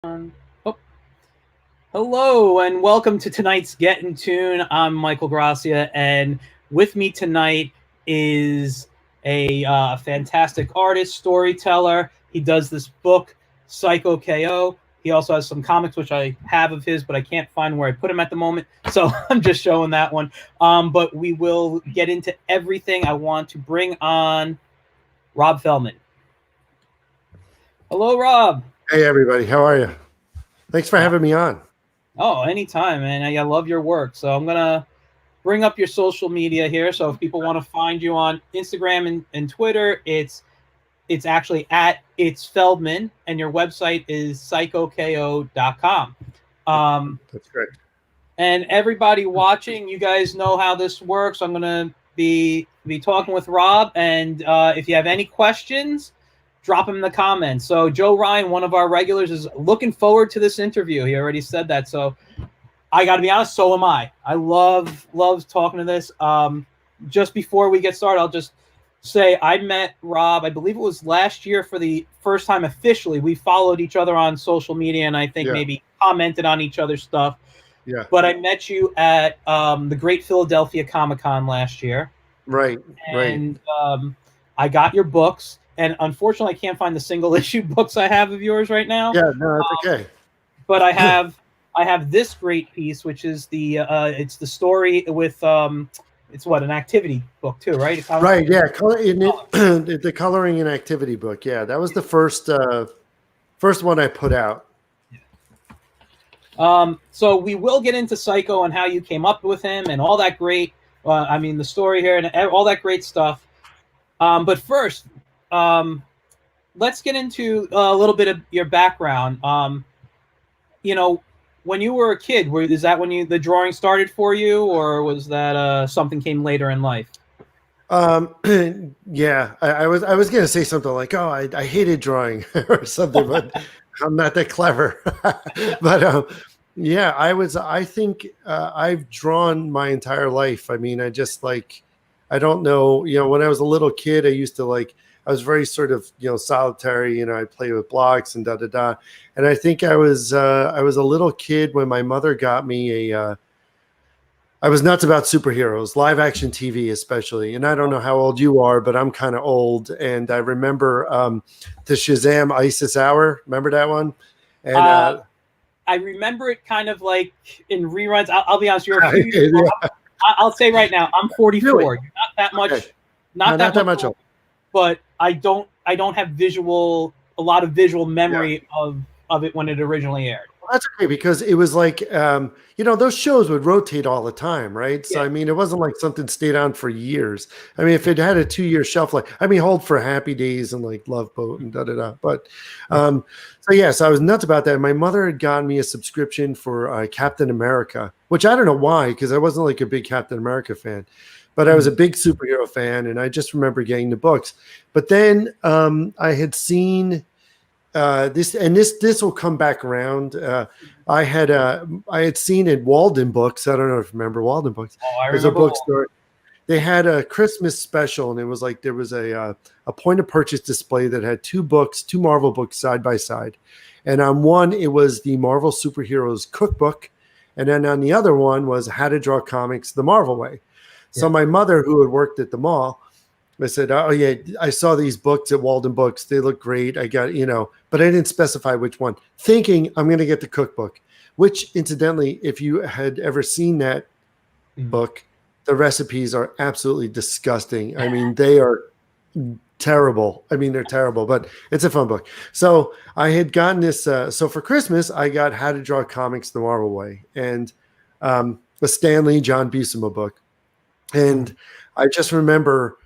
Oh, hello and welcome to tonight's Get in Tune. I'm Michael Gracia, and with me tonight is a fantastic artist, storyteller. He does this book, Cyko KO. He also has some comics, which I have of his, but I can't find where I put him at the moment. So I'm just showing that one. But we will get into everything. I want to bring on Rob Feldman. Hello, Rob. Hey, everybody. How are you? Thanks for having me on. Oh, anytime, man. I love your work. So I'm gonna bring up your social media here. So if people want to find you on Instagram and Twitter, it's actually at it's Feldman, and your website is cycoko.com. That's great. And everybody watching, you guys know how this works. I'm gonna be talking with Rob, and if you have any questions, drop them in the comments. So Joe Ryan, one of our regulars, is looking forward to this interview. He already said that. So I got to be honest, so am I. I love talking to this. Just before we get started, I'll just say I met Rob, I believe it was last year for the first time officially. We followed each other on social media, and I think maybe commented on each other's stuff. Yeah. But I met you at the Great Philadelphia Comic Con last year. Right. And I got your books. And unfortunately, I can't find the single issue books I have of yours right now. Yeah, no, that's okay. But I have this great piece, which is it's the story with it's what, an activity book too, right? Right. Yeah. The coloring and activity book. Yeah, that was the first one I put out. So we will get into Cyko and how you came up with him and all that great. The story here and all that great stuff. But first, let's get into a little bit of your background. When you were a kid, is that when the drawing started for you, or was that something came later in life? Yeah, I was going to say something like, "Oh, I hated drawing" or something, but I'm not that clever. But yeah, I think I've drawn my entire life. I mean, I don't know. When I was a little kid, I was very sort of, solitary. I'd play with blocks and da-da-da. And I think I was a little kid when my mother got me I was nuts about superheroes, live action TV especially. And I don't know how old you are, but I'm kind of old. And I remember the Shazam ISIS Hour. Remember that one? And I remember it kind of like in reruns. I'll be honest, you're a few I'll say right now, I'm 44. Really? You're not that much. Okay. Not that much old. But I don't have a lot of visual memory of it when it originally aired. Well, that's okay, because it was like, those shows would rotate all the time, right? So, I mean, it wasn't like something stayed on for years. I mean, if it had a 2-year shelf life, hold for Happy Days and like Love Boat and da-da-da. But, so I was nuts about that. My mother had gotten me a subscription for Captain America, which I don't know why, because I wasn't like a big Captain America fan. But I was a big superhero fan, and I just remember getting the books. But then I had seen this, and this will come back around. I had seen at Walden Books. I don't know if you remember Walden Books. Oh, I remember. There's a bookstore. They had a Christmas special, and it was like there was a point of purchase display that had two Marvel books side by side, and on one it was the Marvel Superheroes Cookbook, and then on the other one was How to Draw Comics the Marvel Way. So my mother, who had worked at the mall, I said, "Oh yeah, I saw these books at Walden Books. They look great. I got, but I didn't specify which one, thinking I'm going to get the cookbook, which incidentally, if you had ever seen that book, the recipes are absolutely disgusting. I mean, they are terrible. I mean, they're terrible, but it's a fun book. So I had gotten this. So for Christmas, I got How to Draw Comics the Marvel Way and a Stan Lee, John Buscema book. And I just remember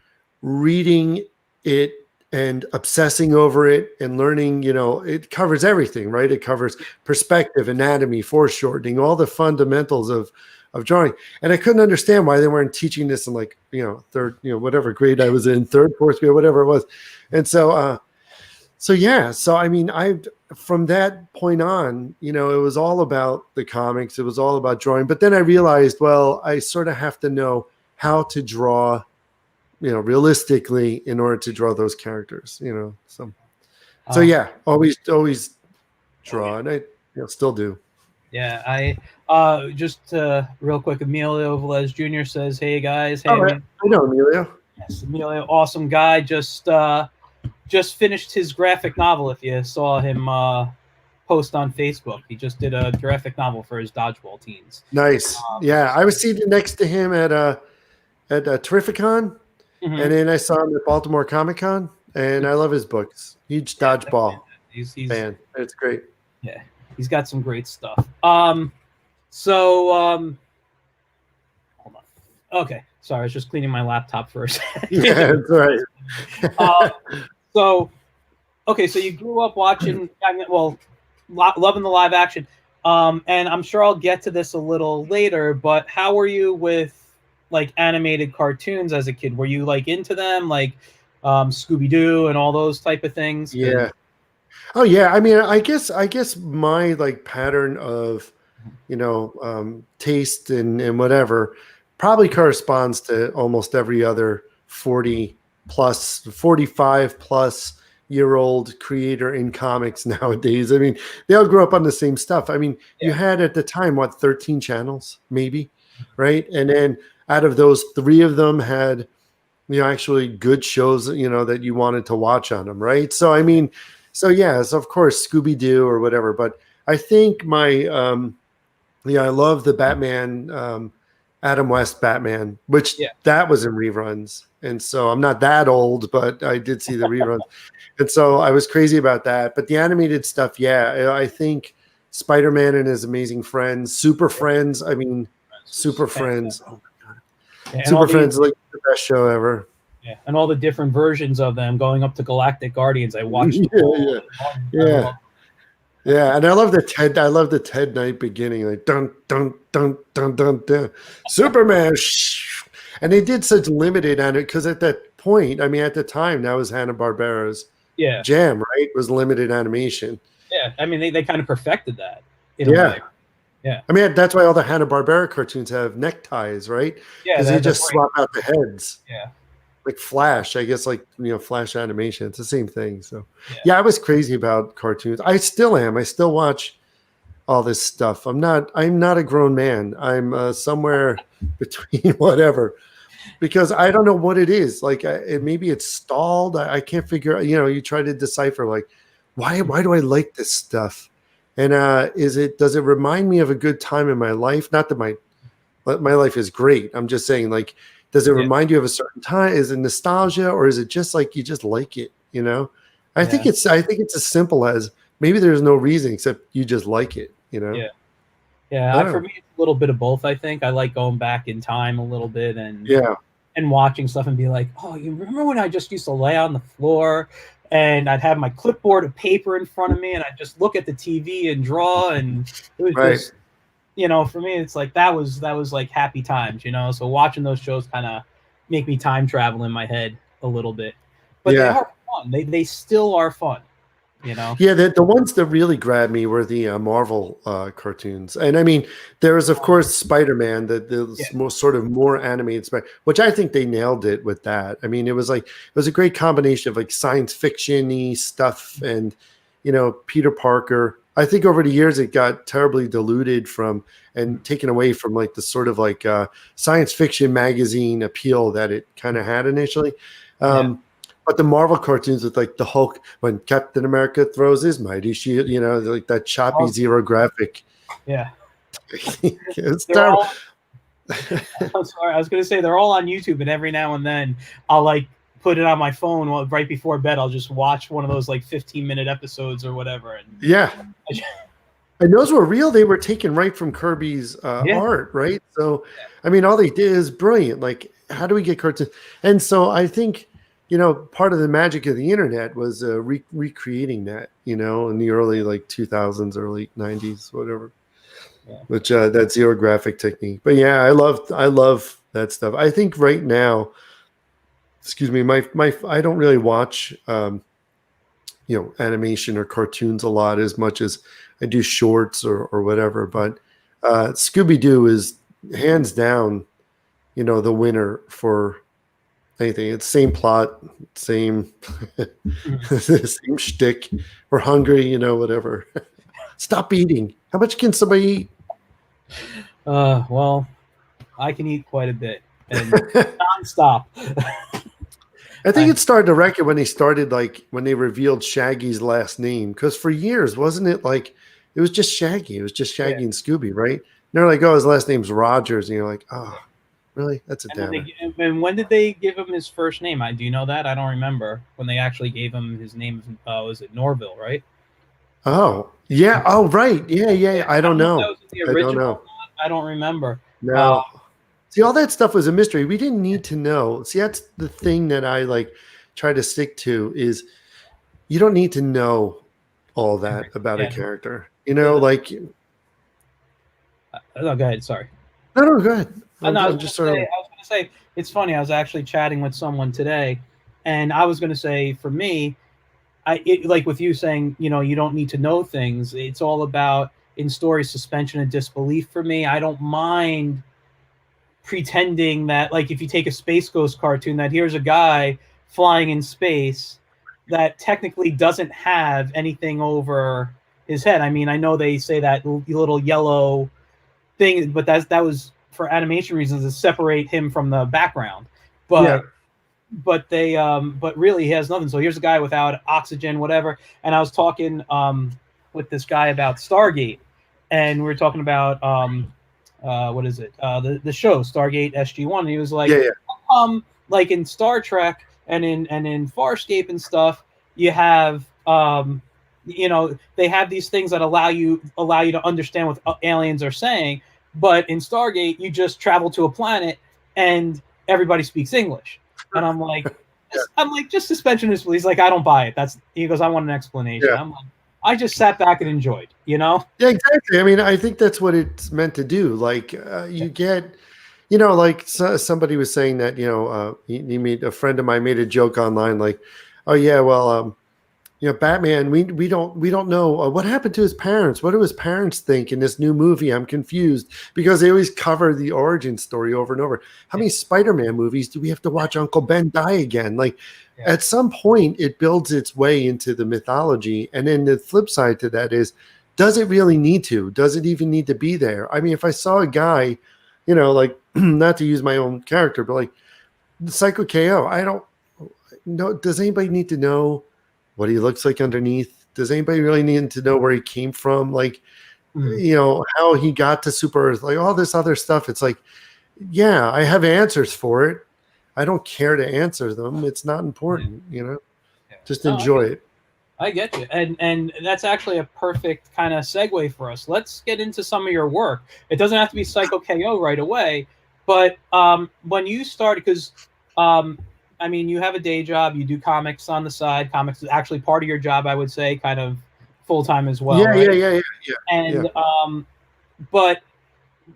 reading it and obsessing over it and learning, it covers everything, right? It covers perspective, anatomy, foreshortening, all the fundamentals of drawing. And I couldn't understand why they weren't teaching this in like, third, whatever grade I was in, third, fourth grade, whatever it was. And so I mean, from that point on, it was all about the comics. It was all about drawing. But then I realized, well, I sort of have to know how to draw, realistically in order to draw those characters, so yeah, always draw, and I still do. Yeah, I just real quick, Emilio Velez Jr. says, "Hey guys, hey Oh, I know Emilio. yes, Emilio, awesome guy. Just finished his graphic novel. If you saw him post on Facebook, he just did a graphic novel for his dodgeball teams. Nice. Yeah, I was seated next to him at Terrificon, and then I saw him at Baltimore Comic Con, and I love his books. Huge dodgeball He's fan. It's great. yeah, he's got some great stuff. Hold on. Okay, sorry, I was just cleaning my laptop for a second. Yeah, that's right. Okay, so you grew up watching, loving the live action, and I'm sure I'll get to this a little later. But how were you with like animated cartoons as a kid? Were you like into them, like Scooby Doo and all those type of things? Yeah. Oh yeah. I mean, I guess my like pattern of, taste and whatever probably corresponds to almost every other 45 plus year old creator in comics nowadays. I mean, they all grew up on the same stuff. I mean, you had at the time, 13 channels, maybe, right? And then out of those, 3 of them had, actually good shows, that you wanted to watch on them, right? So, I mean, so of course, Scooby-Doo or whatever. But I think I love the Batman, Adam West Batman, which that was in reruns. And so I'm not that old, but I did see the reruns. And so I was crazy about that. But the animated stuff, I think Spider-Man and His Amazing Friends, Super Friends. I mean, Super Friends. Oh my God. Super Friends, like the best show ever. Yeah, and all the different versions of them going up to Galactic Guardians. I watched. Yeah, and I love the Ted. I love the Ted Knight beginning, like dun dun dun dun dun dun, Superman. And they did such limited on it because at that point, I mean, at the time, that was Hanna-Barbera's jam, right? It was limited animation. Yeah, I mean, they kind of perfected that. In a way. Yeah. I mean, that's why all the Hanna-Barbera cartoons have neckties, right? Yeah, because they just swap out the heads. Yeah. Like Flash, I guess, like, Flash animation. It's the same thing. So, I was crazy about cartoons. I still am. I still watch all this stuff. I'm not a grown man. I'm somewhere between whatever, because I don't know what it is. Like, maybe it's stalled. I can't figure out, you try to decipher, like, why do I like this stuff? And does it remind me of a good time in my life? Not that my life is great. I'm just saying, like, does it remind you of a certain time? Is it nostalgia, or is it just like you just like it? I think it's as simple as maybe there's no reason except you just like it. Yeah. For me, it's a little bit of both. I think I like going back in time a little bit and watching stuff and be like, oh, you remember when I just used to lay on the floor and I'd have my clipboard of paper in front of me and I'd just look at the TV and draw, and it was just. For me, it's like that was like happy times, So watching those shows kind of make me time travel in my head a little bit, but they are fun. They still are fun, Yeah, the ones that really grabbed me were the Marvel cartoons, and I mean, there was of course Spider-Man, more animated which I think they nailed it with that. I mean, it was a great combination of like science fiction-y stuff and Peter Parker. I think over the years it got terribly diluted and taken away from like the sort of like science fiction magazine appeal that it kind of had initially. But the Marvel cartoons with like the Hulk, when Captain America throws his mighty shield, like that choppy zero graphic. Yeah. It's terrible. I'm sorry. I was going to say they're all on YouTube, and every now and then I'll like put it on my phone right before bed. I'll just watch one of those like 15-minute episodes or whatever. And and those were real. They were taken right from Kirby's art, right? So, I mean, all they did is brilliant. Like, how do we get cartoons? And so I think, part of the magic of the internet was recreating that, in the early like 2000s, early 90s, whatever. Which that zero graphic technique. But I love that stuff. I think right now, excuse me, I don't really watch animation or cartoons a lot as much as I do shorts or whatever. But Scooby-Doo is hands down, the winner for anything. It's same plot, same same shtick. We're hungry, whatever. Stop eating. How much can somebody eat? Well, I can eat quite a bit and nonstop. I think it started to record when when they revealed Shaggy's last name. Because for years, wasn't it like it was just Shaggy? It was just Shaggy and Scooby, right? And they're like, oh, his last name's Rogers. And you're like, oh, really? That's a downer. And when did they give him his first name? Do you know that? I don't remember when they actually gave him his name. Was it Norville, right? Oh, yeah. Oh, right. Yeah. I don't know. That was the original. I don't remember. No. See, all that stuff was a mystery. We didn't need to know. See, that's the thing that I like try to stick to is you don't need to know all that about a character. You know, like. No, go ahead. Sorry. No, go ahead. I was going to say, it's funny. I was actually chatting with someone today, and I was going to say, for me, like with you saying, you don't need to know things. It's all about in story suspension of disbelief for me. I don't mind pretending that, like, if you take a Space Ghost cartoon, that here's a guy flying in space that technically doesn't have anything over his head. I mean, I know they say that little yellow thing, but that was for animation reasons to separate him from the background. But but really he has nothing. So here's a guy without oxygen, whatever. And I was talking with this guy about Stargate, and we were talking about what is it? The show Stargate SG-1. And he was like, like in Star Trek and in Farscape and stuff, you have they have these things that allow you to understand what aliens are saying. But in Stargate, you just travel to a planet and everybody speaks English. And I'm like, just suspension of disbelief. He's like, I don't buy it. He goes, I want an explanation. I'm like, I just sat back and enjoyed, Yeah, exactly. I mean, I think that's what it's meant to do. Like you get, like somebody was saying that, he made a friend of mine made a joke online, like, oh yeah, well, Batman, we don't know what happened to his parents. What do his parents think in this new movie? I'm confused because they always cover the origin story over and over. How many Spider-Man movies do we have to watch Uncle Ben die again? Like at some point it builds its way into the mythology. And then the flip side to that is, does it really need to? Does it even need to be there? I mean, if I saw a guy, like not to use my own character, but like Cyko KO, I don't know. Does anybody need to know what he looks like underneath? Does anybody really need to know where he came from? Like, how he got to Super Earth, like all this other stuff. It's like, yeah, I have answers for it. I don't care to answer them. It's not important, just enjoy it. I get you. And that's actually a perfect kind of segue for us. Let's get into some of your work. It doesn't have to be Cyko KO right away, but when you started, because I mean, you have a day job, you do comics on the side. Comics is actually part of your job, I would say, kind of full-time as well. Yeah. And but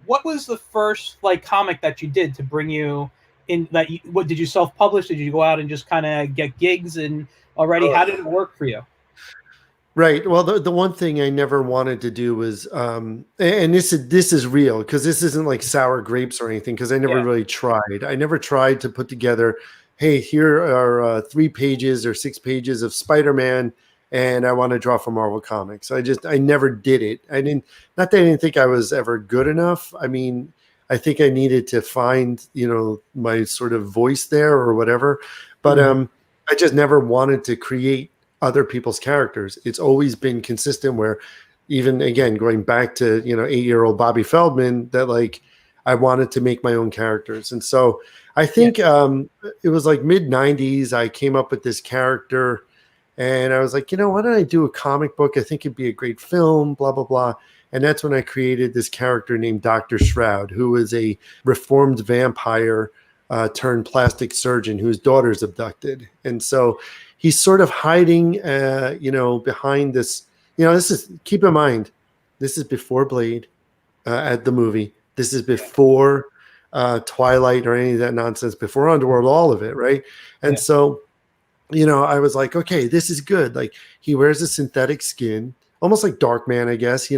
what was the first comic that you did to bring you in? What did you self-publish? Did you go out and just kind of get gigs and already? How did it work for you? Right. Well, the one thing I never wanted to do was, and this is real, because this isn't like sour grapes or anything, because I never really tried. I never tried to put together, hey, here are 3 pages or 6 pages of Spider-Man, and I want to draw for Marvel Comics. I never did it. Not that I didn't think I was ever good enough. I mean, I think I needed to find, my sort of voice there or whatever. But I just never wanted to create other people's characters. It's always been consistent where, even again, going back to, 8-year-old Bobby Feldman, that like I wanted to make my own characters. And so I think it was like mid-90s, I came up with this character and I was like, why don't I do a comic book? I think it'd be a great film, blah, blah, blah. And that's when I created this character named Dr. Shroud, who is a reformed vampire turned plastic surgeon whose daughter's abducted. And so he's sort of hiding, behind this. Keep in mind, this is before Blade at the movie. This is before Twilight or any of that nonsense, before Underworld, all of it, right? And so, I was like, okay, this is good. Like, he wears a synthetic skin, almost like Darkman, I guess,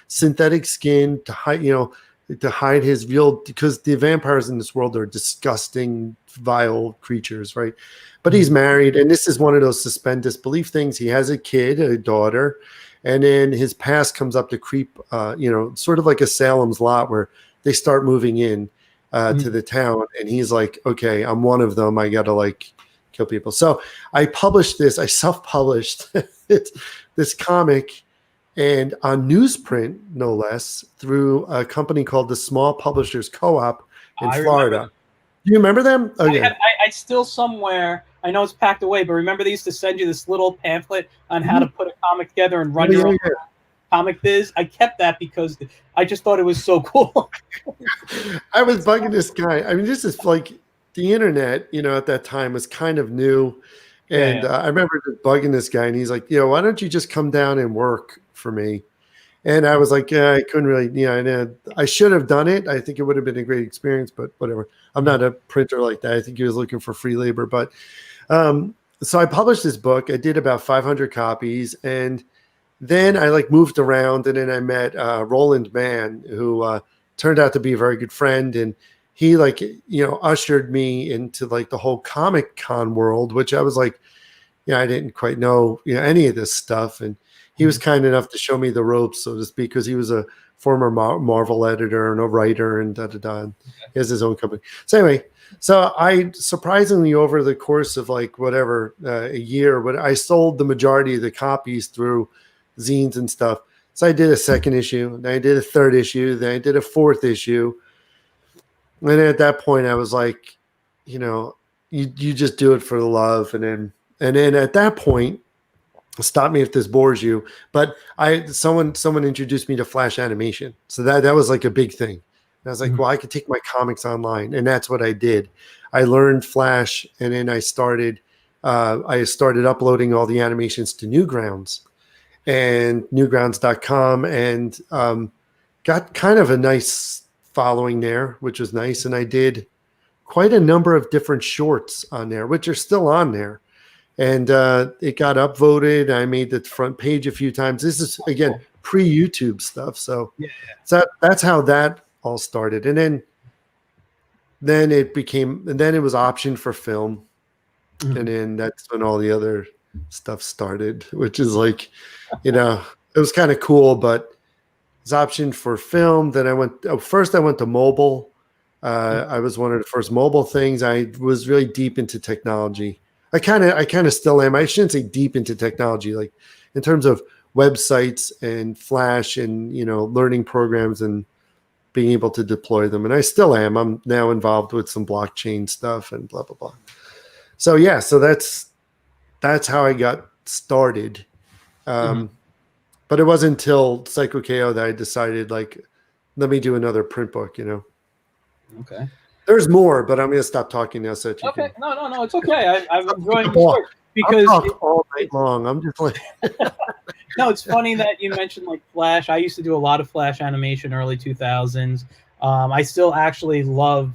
synthetic skin to hide, to hide his real, because the vampires in this world are disgusting, vile creatures, right? But he's married, and this is one of those suspend disbelief things. He has a kid, a daughter, and then his past comes up to creep, sort of like a Salem's Lot where they start moving in to the town, and he's like, okay, I'm one of them. I got to like kill people. So I published this. I self-published this comic, and on newsprint, no less, through a company called the Small Publishers Co-op in Florida. Do you remember them? Okay. I still somewhere, I know it's packed away, but remember they used to send you this little pamphlet on how to put a comic together and run your own comic biz? I kept that because I just thought it was so cool. I was bugging this guy. I mean, this is like the internet, at that time was kind of new. And I remember just bugging this guy, and he's like, why don't you just come down and work for me? And I was like, yeah, I couldn't really, I should have done it. I think it would have been a great experience, but whatever. I'm not a printer like that. I think he was looking for free labor. But so I published this book. I did about 500 copies. And then I like moved around, and then I met Roland Mann, who turned out to be a very good friend. And he ushered me into like the whole Comic Con world, which I was like, I didn't quite know, any of this stuff. And he was kind enough to show me the ropes, so to speak, because he was a former Marvel editor and a writer and and he has his own company. So anyway, so I surprisingly over the course of like whatever a year, but I sold the majority of the copies through zines and stuff. So I did a second issue, then I did a third issue, then I did a fourth issue. And at that point I was like, you just do it for the love. And then at that point, stop me if this bores you, but someone introduced me to Flash animation. So that was like a big thing. And I was like, well, I could take my comics online. And that's what I did. I learned Flash, and then I started uploading all the animations to Newgrounds and newgrounds.com, and got kind of a nice following there, which was nice. And I did quite a number of different shorts on there, which are still on there. And it got upvoted. I made the front page a few times. This is, again, pre-YouTube stuff. So that's how that all started. And then it was optioned for film. And then that's when all the other stuff started, which is like, it was kind of cool, but it's optioned for film. Then I went to mobile. I was one of the first mobile things. I was really deep into technology. I kind of still am. I shouldn't say deep into technology, like in terms of websites and Flash and, learning programs and being able to deploy them. And I still am. I'm now involved with some blockchain stuff and blah, blah, blah. So, so that's how I got started. But it wasn't until Cyko KO that I decided, like, let me do another print book, Okay. There's more, but I'm going to stop talking now. So No, it's okay. I'm enjoying the story because all night long. I'm just like, no, it's funny that you mentioned like Flash. I used to do a lot of Flash animation early 2000s. I still actually love.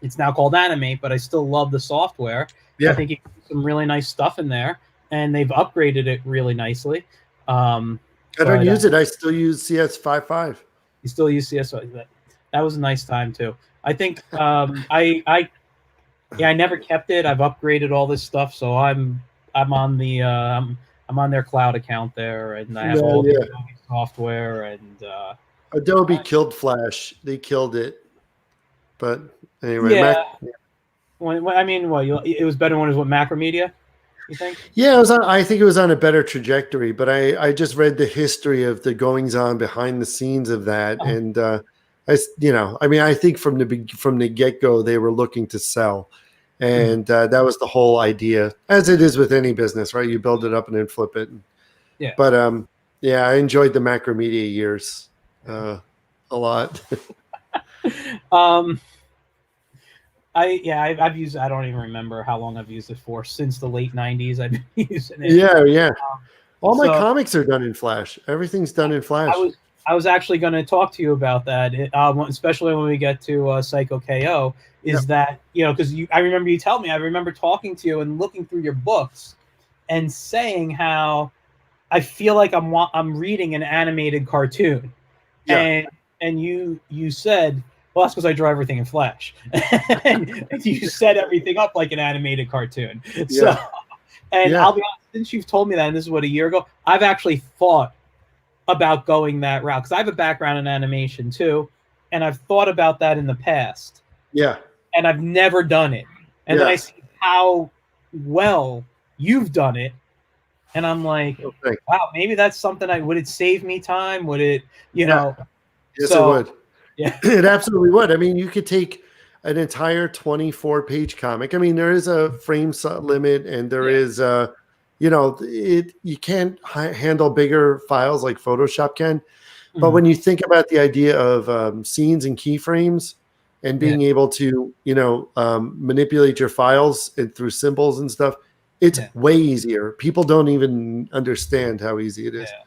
It's now called Animate, but I still love the software. Yeah. I think you can do some really nice stuff in there, and they've upgraded it really nicely. I don't use it. I still use CS55. You still use CS55. That was a nice time too. I think I never kept it. I've upgraded all this stuff, so I'm on the I'm on their cloud account there, and I have all the Adobe software. And Adobe killed Flash. They killed it. But anyway, it was better when it was with Macromedia. You think? Yeah, I think it was on a better trajectory. But I just read the history of the goings on behind the scenes of that, and I think from the get-go they were looking to sell, and that was the whole idea, as it is with any business, right? You build it up and then flip it. Yeah. But I enjoyed the Macromedia years a lot. I've used. I don't even remember how long I've used it for. Since the late '90s, I've been using it. Yeah. All my comics are done in Flash. Everything's done in Flash. I was actually going to talk to you about that, especially when we get to Cyko KO. That because I remember you telling me. I remember talking to you and looking through your books, and saying how I feel like I'm reading an animated cartoon, and you said, well, that's because I draw everything in Flash, and you set everything up like an animated cartoon. And Yeah. I'll be honest, since you've told me that, and this is what, a year ago, I've actually thought about going that route because I have a background in animation too, and I've thought about that in the past, Yeah. and I've never done it. And then I Yeah. see how well you've done it, and I'm like, Oh, thanks. wow, maybe that's something I would it save me time? Would it, Yeah. Yes, it So would. yeah, It absolutely would. I mean, you could take an entire 24-page comic. I mean, there is a frame limit, and there yeah. is you can't handle bigger files like Photoshop can. But Mhm. when you think about the idea of scenes and keyframes and Yeah, being able to, manipulate your files and through symbols and stuff, it's yeah, way easier. People don't even understand how easy it is. yeah.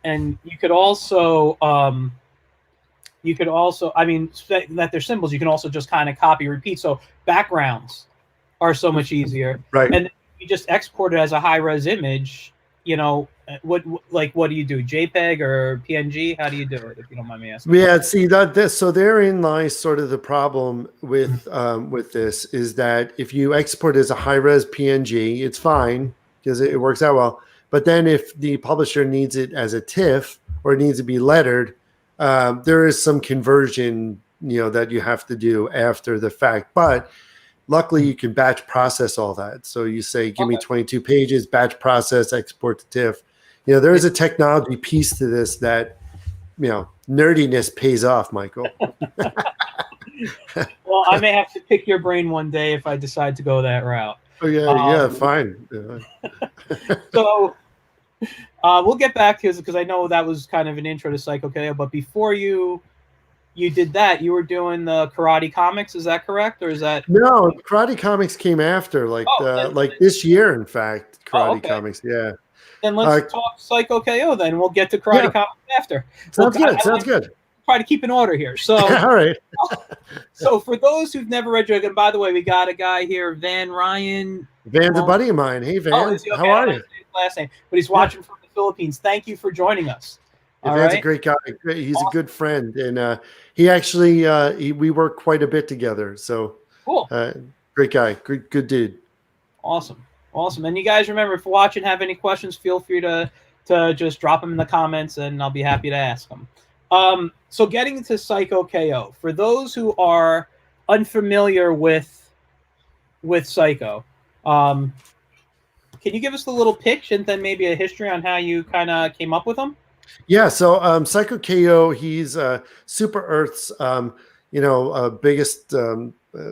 And you could also, I mean, that they're symbols. You can also just kind of copy repeat. So backgrounds are so much easier, Right. and you just export it as a high res image. What do you do? JPEG or PNG? How do you do it? If you don't mind me asking. Yeah, see so therein lies sort of the problem with this is that if you export as a high res PNG, it's fine because it works out well. But then if the publisher needs it as a TIFF or it needs to be lettered, there is some conversion that you have to do after the fact. But luckily, you can batch process all that. So you say, give me Okay. 22 pages, batch process, export to TIFF. There is a technology piece to this that nerdiness pays off, Michael. Well, I may have to pick your brain one day if I decide to go that route. Oh yeah, fine. So we'll get back to this because I know that was kind of an intro to Cyko KO. But before you did that, you were doing the Karate Comics. Is that correct, or is that? No, Karate Comics came after, like this year, in fact. Karate Okay. Comics, yeah. Then let's talk Cyko KO. Then we'll get to Karate Yeah. Comics after. Sounds good. Sounds good. Try to keep in order here. So, all right. So for those who've never read your, and by the way, we got a guy here, Van Ryan. Van's a buddy of mine. Hey, Van. Okay? How are you? Last name, but he's watching from the Philippines. Thank you for joining us. Van's a great guy. He's awesome. A good friend, and he actually we work quite a bit together. So cool. Great guy. Good dude. Awesome. And you guys remember, if you're watching, have any questions, feel free to just drop them in the comments, and I'll be happy to ask them. So getting to Cyko KO, for those who are unfamiliar with Cyko, can you give us a little pitch and then maybe a history on how you kind of came up with them? Yeah, so Cyko KO, he's Super Earth's biggest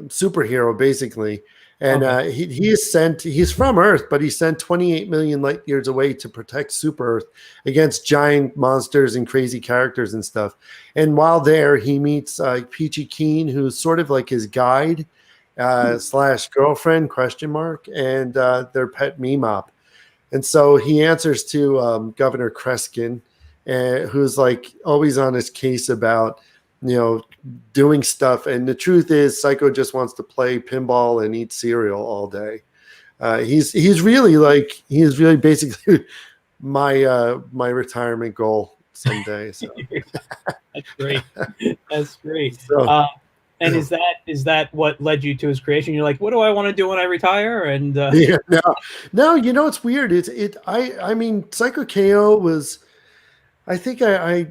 superhero, basically. And he's from Earth, but he's sent 28 million light years away to protect Super Earth against giant monsters and crazy characters and stuff. And while there, he meets Peachy Keen, who's sort of like his guide / girlfriend ? And their pet Meemop. And so he answers to Governor Kreskin, who's like always on his case about doing stuff. And the truth is, Cyko just wants to play pinball and eat cereal all day. He's really basically my retirement goal someday. So. That's great. That's great. So, and is that what led you to his creation? You're like, what do I want to do when I retire? And no, it's weird. I mean, Cyko KO was. I think I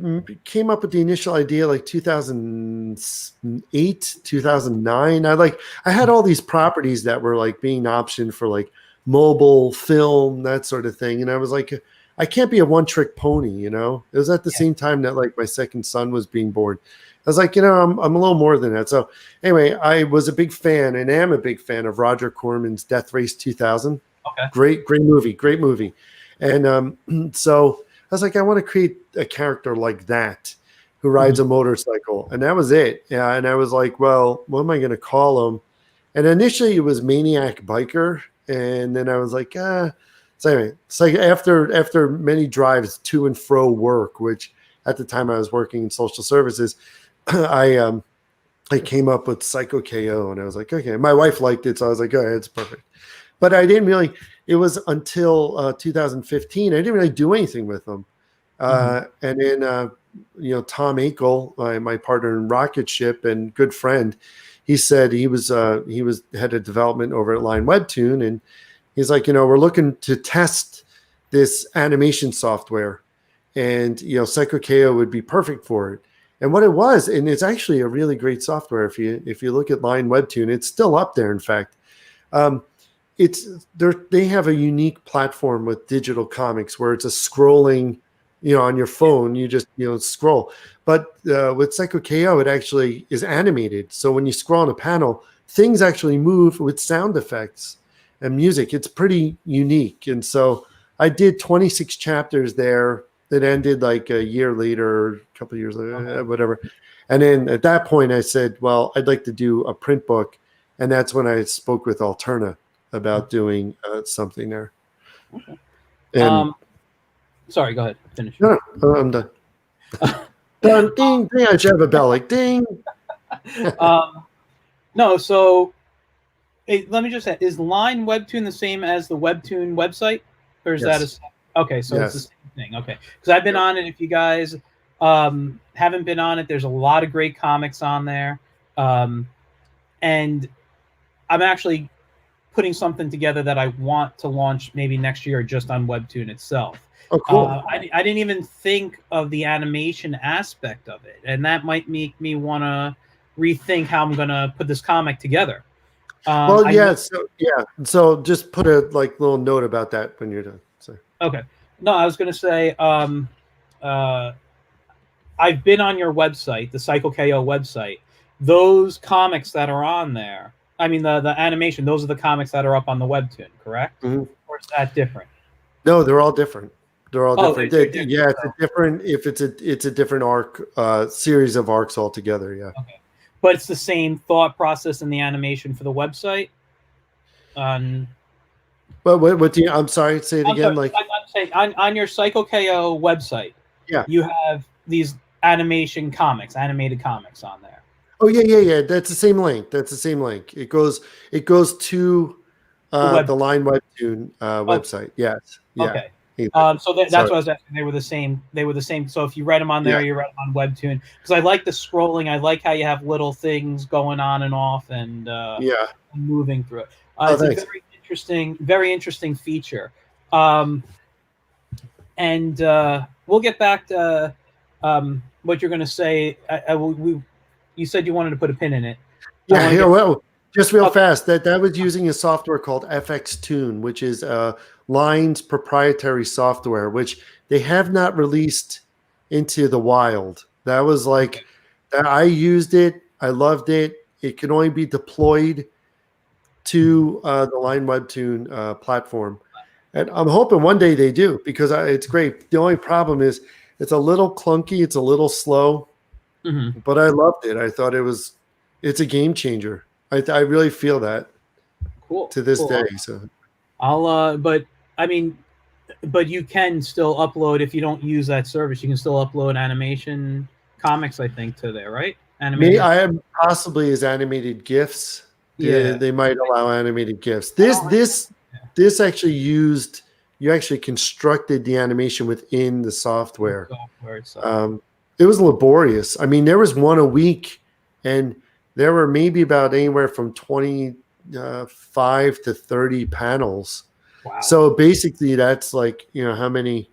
came up with the initial idea like 2008, 2009. I had all these properties that were like being optioned for like mobile film, that sort of thing. And I was like, I can't be a one-trick pony, It was at the same time that like my second son was being born. I was like, I'm a little more than that. So anyway, I was a big fan and am a big fan of Roger Corman's Death Race 2000. Okay. Great movie. And so I was like, I want to create a character like that who rides a motorcycle. And that was it. Yeah. And I was like, well, what am I going to call him? And initially it was Maniac Biker. And then I was like, So anyway, it's like after many drives to and fro work, which at the time I was working in social services, I came up with Cyko KO. And I was like, okay. My wife liked it. So I was like, okay, it's perfect. But I didn't really, it was until 2015, I didn't really do anything with them. And then, Tom Akel, my partner in Rocket Ship and good friend, he said he was head of development over at Line Webtoon. And He's like, we're looking to test this animation software, and Cyko KO would be perfect for it. And what it was, and it's actually a really great software. If you look at Line Webtoon, it's still up there. In fact, they have a unique platform with digital comics where it's a scrolling, on your phone, you just scroll. But with Cyko KO, it actually is animated. So when you scroll on a panel, things actually move with sound effects and music. It's pretty unique. And so I did 26 chapters there. That ended like a year later, a couple of years later, whatever. And then at that point, I said, well, I'd like to do a print book. And that's when I spoke with Alterna about doing something there. Okay. And sorry, go ahead. Finish. No, I'm done. Done. Ding, ding. I should have a bell like ding. No, so let me just say, is Line Webtoon the same as the Webtoon website? Or is that okay, so it's the same thing. Okay. Because I've been on it. If you guys haven't been on it, there's a lot of great comics on there. And I'm actually putting something together that I want to launch maybe next year just on Webtoon itself. Oh, cool. I didn't even think of the animation aspect of it, and that might make me want to rethink how I'm going to put this comic together. So just put a little note about that when you're done. So. Okay. No, I was going to say I've been on your website, the Cyko KO website. Those comics that are on there, I mean the animation, those are the comics that are up on the Webtoon, correct? Mm-hmm. Or is that different? No, they're all different. They're all different. They're different. Yeah, it's a different. If it's a different arc, series of arcs altogether. Yeah. Okay, but it's the same thought process in the animation for the website. But what do you? I'm sorry. Say it again. I'm saying on your Cyko KO website. Yeah. You have these animated comics on there. Oh yeah. That's the same link. It goes to the Line Webtoon website. Yes. Yeah. Okay. So that's what I was asking. They were the same. So if you read them on there, you read them on Webtoon. Because I like the scrolling. I like how you have little things going on and off and moving through it. It's a very interesting feature. And we'll get back to what you're going to say. You said you wanted to put a pin in it. Yeah. Well, just real fast. That was using a software called FX Tune, which is Line's proprietary software, which they have not released into the wild. That was I used it. I loved it. It can only be deployed to the Line Webtoon platform. And I'm hoping one day they do, because it's great. The only problem is it's a little clunky. It's a little slow, but I loved it. I thought it's a game changer. I really feel that to this day. So I'll, but you can still upload, if you don't use that service, you can still upload animation comics, I think, to there, right? I am possibly as animated GIFs. Yeah, they might allow animated GIFs. This actually you actually constructed the animation within the software. It was laborious. I mean, there was one a week, and there were maybe about anywhere from 25 to 30 panels. Wow. So basically that's how many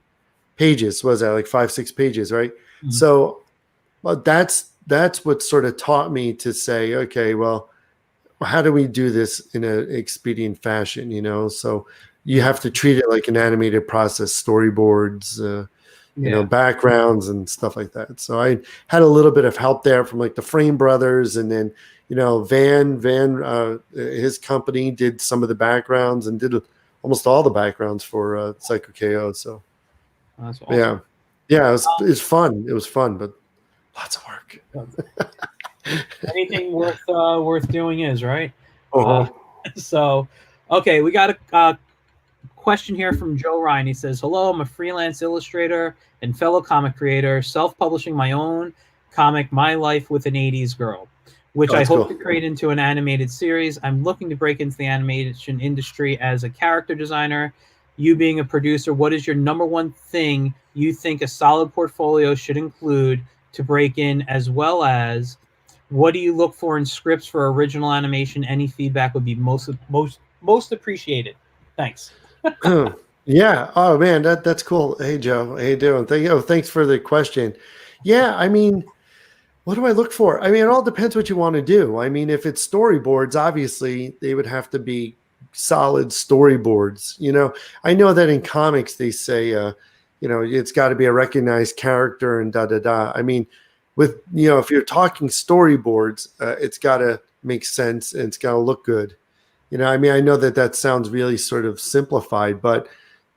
pages was that? 5-6 pages, right? Mm-hmm. So that's what sort of taught me to say, okay, well, how do we do this in an expedient fashion? So you have to treat it like an animated process, storyboards, backgrounds and stuff like that. So I had a little bit of help there from the Frame Brothers, and then Van his company did some of the backgrounds and did almost all the backgrounds for Cyko KO. So that's awesome. It's fun. It was fun, but lots of work. Anything worth doing is, right? Uh-huh. Okay, we got a question here from Joe Ryan. He says, hello, I'm a freelance illustrator and fellow comic creator, self-publishing my own comic, My Life with an 80s Girl, which I hope to create into an animated series. I'm looking to break into the animation industry as a character designer. You being a producer, what is your number one thing you think a solid portfolio should include to break in, as well as what do you look for in scripts for original animation? Any feedback would be most appreciated. Thanks. Yeah. Oh man, that's cool. Hey Joe, how you doing? Thanks for the question. Yeah, I mean, what do I look for? I mean, it all depends what you want to do. I mean, if it's storyboards, obviously they would have to be solid storyboards. I know that in comics they say, it's got to be a recognized character and da da da. I mean, if you're talking storyboards, it's got to make sense and it's got to look good. I mean, I know that sounds really sort of simplified, but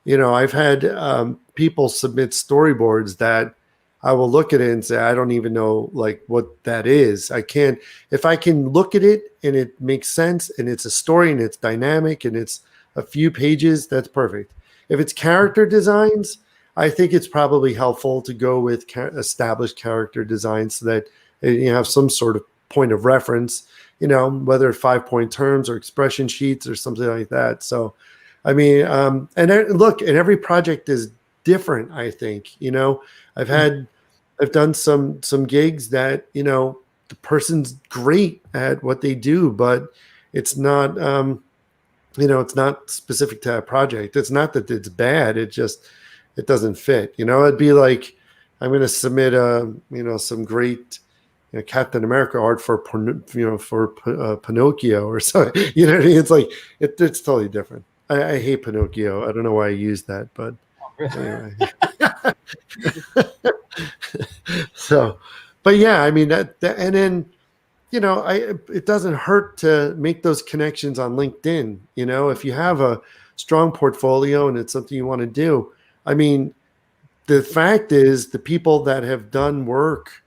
I've had people submit storyboards that I will look at it and say, I don't even know like what that is. If I can look at it and it makes sense and it's a story and it's dynamic and it's a few pages, that's perfect. If it's character designs, I think it's probably helpful to go with established character designs so that you have some sort of point of reference, whether 5-point terms or expression sheets or something like that. So, I mean, and every project is different. I think, I've done some gigs that, the person's great at what they do, but it's not, it's not specific to that project. It's not that it's bad. It doesn't fit. It'd be like, I'm going to submit some great Captain America art for Pinocchio or something. You know what I mean? It's like it's totally different. I hate Pinocchio. I don't know why I used that, but anyway. So, but yeah, I mean that and then it doesn't hurt to make those connections on LinkedIn. If you have a strong portfolio and it's something you want to do, I mean, the fact is the people that have done work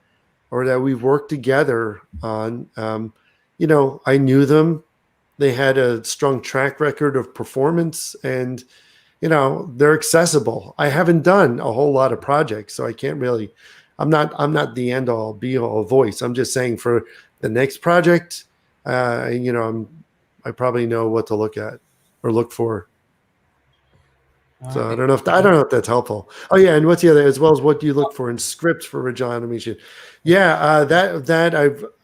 or that we've worked together on, I knew them. They had a strong track record of performance and, they're accessible. I haven't done a whole lot of projects, so I can't really, I'm not the end all be all voice. I'm just saying for the next project, I probably know what to look at or look for. So I don't know if that's helpful. Oh yeah, and what's the other as well as what do you look for in scripts for original animation? Yeah,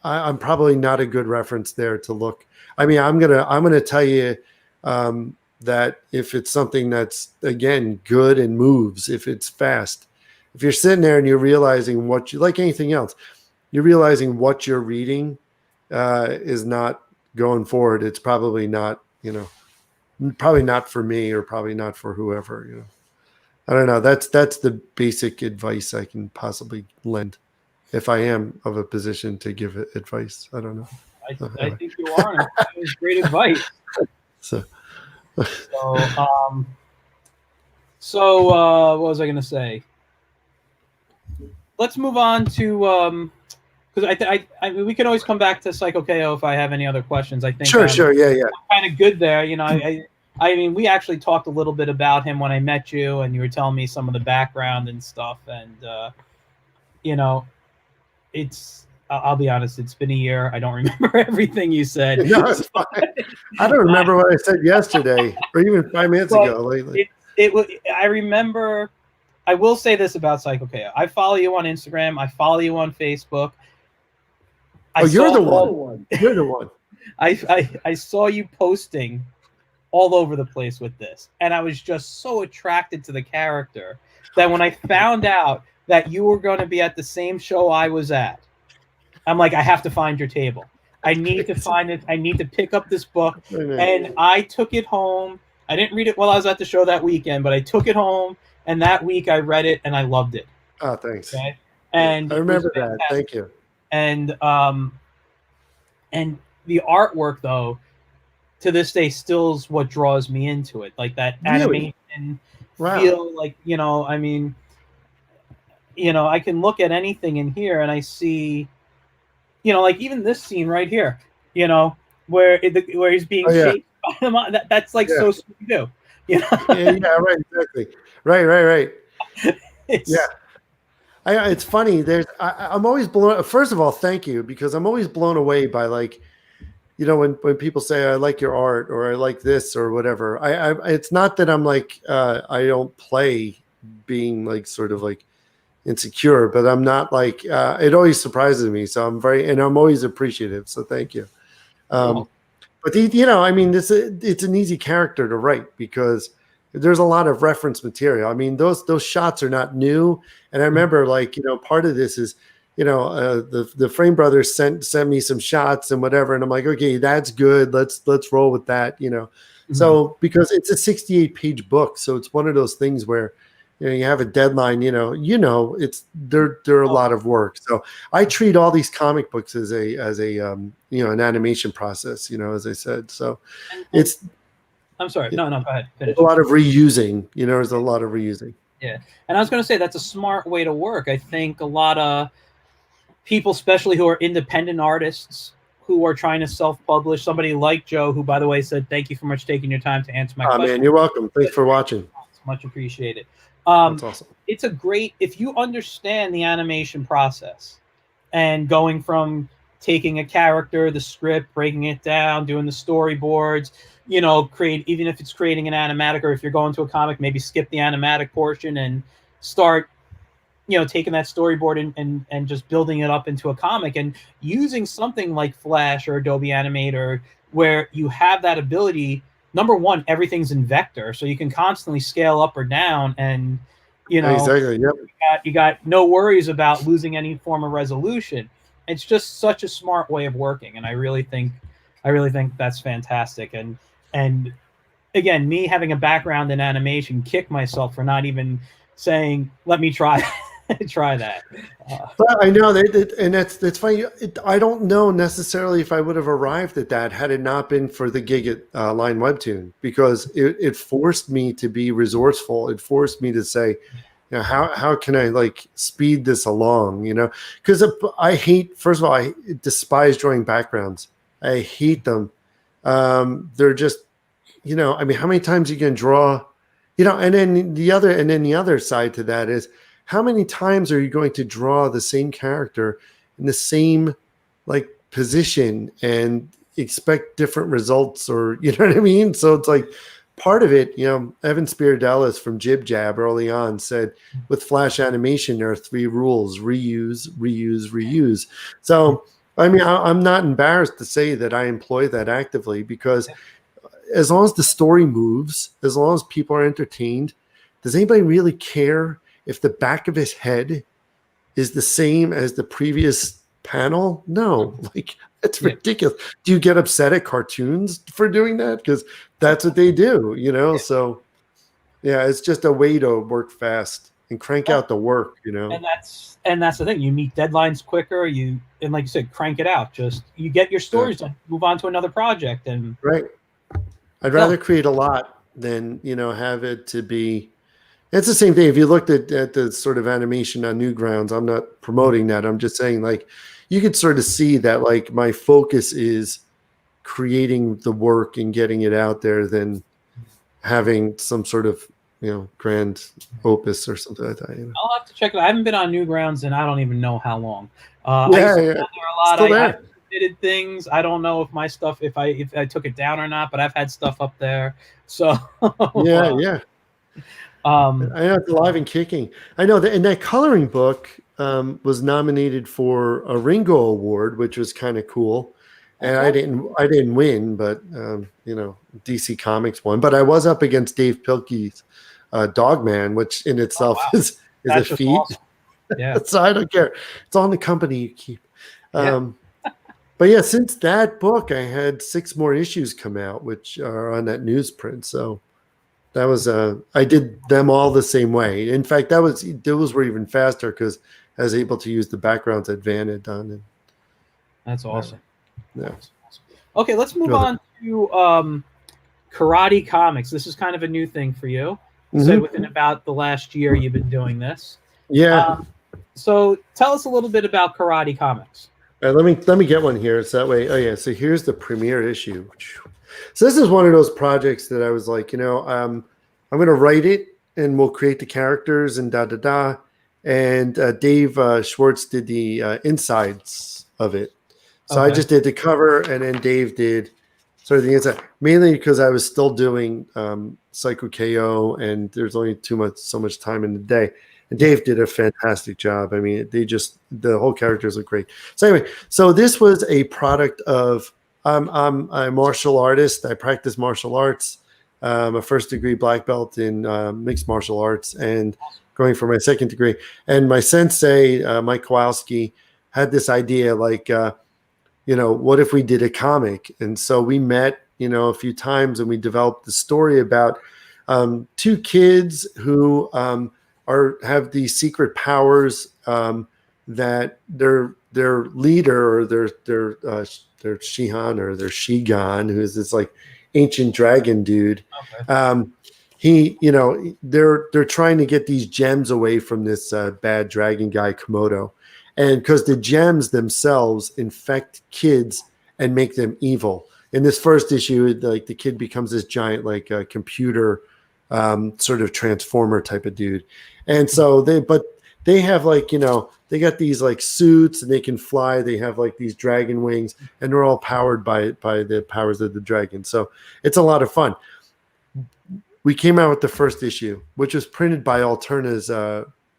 I'm probably not a good reference there to look. I mean, I'm gonna tell you that if it's something that's again good and moves, if it's fast, if you're sitting there and you're realizing what you like anything else, you're realizing what you're reading is not going forward. It's probably not probably not for me or probably not for whoever, I don't know. That's the basic advice I can possibly lend if I am of a position to give advice. I don't know. I think you are. That was great advice. So what was I going to say? Let's move on to because I mean, we can always come back to Cyko KO if I have any other questions. I think sure, yeah, kind of good there. I mean, we actually talked a little bit about him when I met you, and you were telling me some of the background and stuff. And it's I'll be honest, it's been a year. I don't remember everything you said. No, it's fine. I don't remember what I said yesterday or even 5 minutes ago. Lately, I remember. I will say this about Cyko KO. I follow you on Instagram. I follow you on Facebook. You're the one. You're the one. I saw you posting all over the place with this, and I was just so attracted to the character that when I found out that you were going to be at the same show I was at, I'm like, I have to find your table. I need to find it. I need to pick up this book. And I took it home. I didn't read it while I was at the show that weekend, but I took it home, and that week I read it, and I loved it. Oh, thanks. Okay? And I remember that. Thank you. And the artwork, though, to this day, still is what draws me into it. Like that animation feel, like, I mean, I can look at anything in here and I see, like even this scene right here, where he's being shaped by him. That's like so Scooby-Doo. Yeah, right, exactly. Right. It's funny. I'm always blown. First of all, thank you, because I'm always blown away by like, when people say I like your art or I like this or whatever. It's not that I'm like I don't play being like sort of like insecure, but I'm not like it always surprises me. So I'm always appreciative. So thank you. But I mean, it's an easy character to write because there's a lot of reference material. I mean, those shots are not new. And I remember, like, part of this is, the Frame Brothers sent me some shots and whatever, and I'm like, okay, that's good. Let's roll with that. So because it's a 68-page book, so it's one of those things where you have a deadline. It's they're a lot of work. So I treat all these comic books as a an animation process. As I said, so it's. I'm sorry. No, go ahead. Finish. A lot of reusing. There's a lot of reusing. Yeah, and I was going to say that's a smart way to work. I think a lot of people, especially who are independent artists, who are trying to self-publish. Somebody like Joe, who, by the way, said, "Thank you for much taking your time to answer my question." Man, you're welcome. Thanks for watching. Much appreciated. That's awesome. It's a great, if you understand the animation process and going from taking a character, the script, breaking it down, doing the storyboards, even if it's creating an animatic, or if you're going to a comic, maybe skip the animatic portion and start, taking that storyboard and just building it up into a comic, and using something like Flash or Adobe Animator, where you have that ability. Number one, everything's in vector, so you can constantly scale up or down, and exactly. Yep. you got no worries about losing any form of resolution. It's just such a smart way of working, and I really think that's fantastic. And again, me having a background in animation, kick myself for not even saying, "Let me try." Try that. But I know and that's funny. I don't know necessarily if I would have arrived at that had it not been for the gig at Line Webtoon, because it forced me to be resourceful. It forced me to say, how can I like speed this along? Because I hate. First of all, I despise drawing backgrounds. I hate them. They're just, I mean, how many times you can draw, and then the other side to that is, how many times are you going to draw the same character in the same like position and expect different results, or you know what I mean? So it's like part of it, Evan Spiridellis from Jib Jab early on said with Flash animation, there are 3 rules: reuse, reuse, reuse. So, I mean, I'm not embarrassed to say that I employ that actively, because as long as the story moves, as long as people are entertained, does anybody really care if the back of his head is the same as the previous panel? No, like that's ridiculous. Do you get upset at cartoons for doing that? Because that's what they do, So, yeah, it's just a way to work fast and crank out the work, And that's the thing. You meet deadlines quicker. And like you said, crank it out. Just you get your stories done, move on to another project, and right. I'd rather create a lot than have it to be. It's the same thing. If you looked at the sort of animation on Newgrounds, I'm not promoting that. I'm just saying, like, you could sort of see that, like, my focus is creating the work and getting it out there than having some sort of, grand opus or something like that. I'll have to check it out. I haven't been on Newgrounds and I don't even know how long. Yeah. There a lot. I submitted things. I don't know if my stuff, if I took it down or not, but I've had stuff up there. So yeah. I know it's alive and kicking. I know that, and that coloring book was nominated for a Ringo Award, which was kind of cool. And I didn't win, but DC Comics won. But I was up against Dave Pilkey's Dogman, which in itself is a feat. Awesome. Yeah. So I don't care. It's on the company you keep. But yeah, since that book, I had 6 more issues come out, which are on that newsprint. So. That was I did them all the same way. In fact, those were even faster because I was able to use the backgrounds that Van had done. And, that's awesome. Yeah. That's awesome. Okay, let's move on to Karate Comics. This is kind of a new thing for you. You said within about the last year you've been doing this. Yeah. So tell us a little bit about Karate Comics. All right, let me get one here. So that way. Oh yeah. So here's the premiere issue. So this is one of those projects that I was like, I'm going to write it and we'll create the characters and da-da-da. And Dave Schwartz did the insides of it. So I just did the cover, and then Dave did sort of the inside, mainly because I was still doing Cyko KO, and there's only so much time in the day. And Dave did a fantastic job. I mean, the whole characters look great. So anyway, so this was a product of I'm a martial artist. I practice martial arts. I'm a first degree black belt in mixed martial arts, and going for my second degree. And my sensei, Mike Kowalski, had this idea like, what if we did a comic? And so we met, a few times, and we developed the story about two kids who have these secret powers, that their leader, or their Shihan, or their Shigan, who's this like ancient dragon dude. Okay. They're trying to get these gems away from this bad dragon guy Komodo, and because the gems themselves infect kids and make them evil. In this first issue, like the kid becomes this giant, like computer, sort of transformer type of dude, and so they have like, they got these like suits, and they can fly. They have like these dragon wings, and they're all powered by the powers of the dragon. So it's a lot of fun. We came out with the first issue, which was printed by Alterna's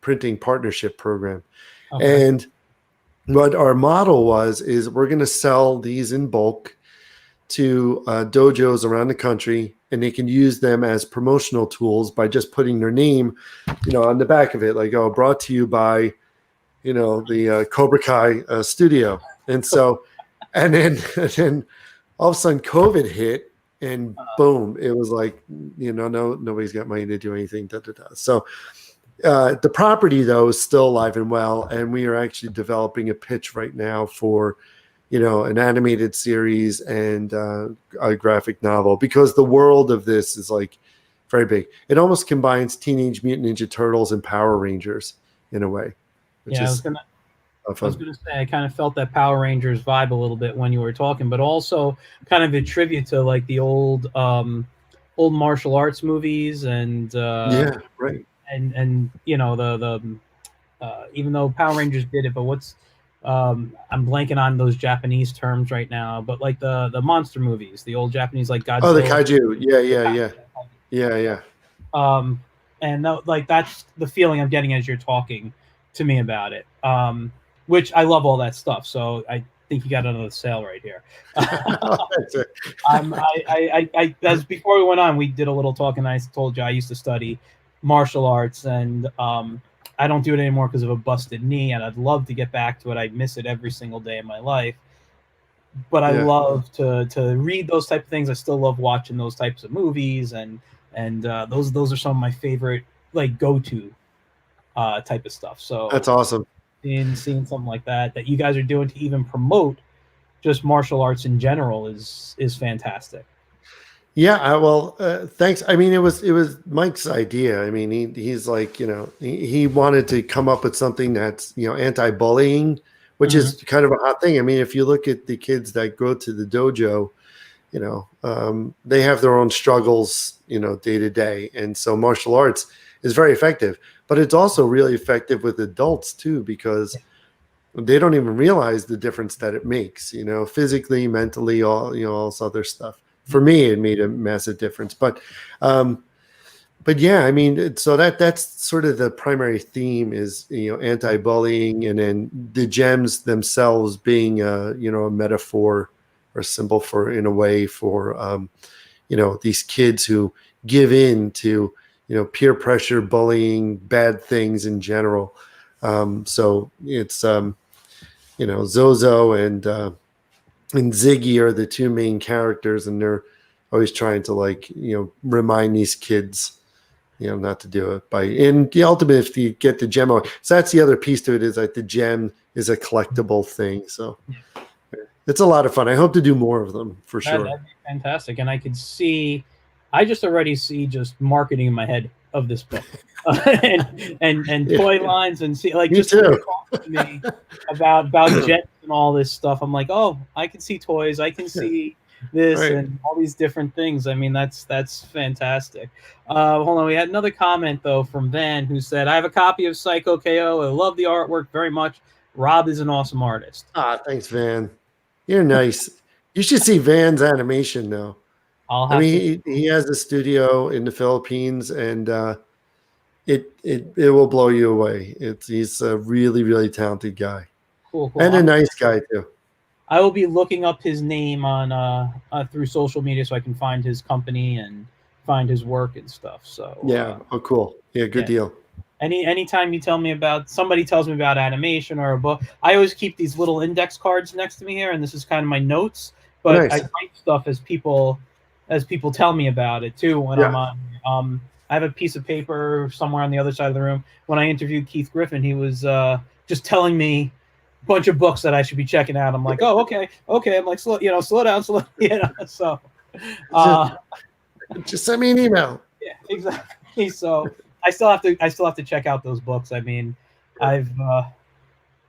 printing partnership program. Okay. And what our model is we're going to sell these in bulk to dojos around the country, and they can use them as promotional tools by just putting their name, on the back of it, like, oh, brought to you by, the Cobra Kai studio. And so, and then all of a sudden COVID hit, and boom, it was like, nobody's got money to do anything. So the property, though, is still alive and well, and we are actually developing a pitch right now for, an animated series and a graphic novel, because the world of this is like very big. It almost combines Teenage Mutant Ninja Turtles and Power Rangers in a way. Yeah, I was gonna say I kind of felt that Power Rangers vibe a little bit when you were talking, but also kind of a tribute to like the old martial arts movies, and yeah, right. and the even though Power Rangers did it, but what's I'm blanking on those Japanese terms right now, but like the monster movies, the old Japanese, like Godzilla. Oh, the kaiju. Yeah. And like that's the feeling I'm getting as you're talking to me about it. Which I love all that stuff. So I think you got another sale right here. As before we went on, we did a little talk, and I told you I used to study martial arts, and I don't do it anymore because of a busted knee, and I'd love to get back to it. I miss it every single day of my life. But I love to read those type of things. I still love watching those types of movies, and those are some of my favorite like go-to type of stuff. So that's awesome. Seeing something like that you guys are doing to even promote just martial arts in general is fantastic. Yeah, well, thanks. I mean, it was Mike's idea. I mean, he's like, he wanted to come up with something that's, anti-bullying, which is kind of a hot thing. I mean, if you look at the kids that go to the dojo, they have their own struggles, day to day. And so martial arts is very effective, but it's also really effective with adults too, because they don't even realize the difference that it makes, physically, mentally, all this other stuff. For me, it made a massive difference. But yeah, I mean, so that's sort of the primary theme is, anti-bullying, and then the gems themselves being a metaphor or symbol for, in a way, for these kids who give in to peer pressure, bullying, bad things in general. So it's Zozo and Ziggy are the two main characters, and they're always trying to remind these kids, not to do it. And the ultimate, if you get the gem, so that's the other piece to it, is like the gem is a collectible thing. So it's a lot of fun. I hope to do more of them for sure. That'd be fantastic. And I just already see just marketing in my head of this book, and toy lines, and see like just talking to me about jets and all this stuff. I'm like, oh, I can see toys. I can see this and all these different things. I mean, that's fantastic. Hold on, we had another comment though from Van, who said, "I have a copy of Cyko KO. I love the artwork very much. Rob is an awesome artist." Thanks, Van. You're nice. You should see Van's animation though. He has a studio in the Philippines, and it will blow you away. He's a really, really talented guy. Cool. And a nice guy too. I will be looking up his name on through social media so I can find his company and find his work and stuff. So Yeah. Oh, cool. Yeah. Good yeah. deal. Anytime you tell me about somebody tells me about animation or a book, I always keep these little index cards next to me here, and this is kind of my notes. Oh, But I nice. write stuff as people tell me about it too when I'm Yeah. on. I have a piece of paper somewhere on the other side of the room. When I interviewed Keith Griffin, he was just telling me a bunch of books that I should be checking out. I'm like, oh, okay, okay. I'm like, slow down, So, Just, uh, just send me an email. yeah, exactly. So I still have to check out those books. I mean, I've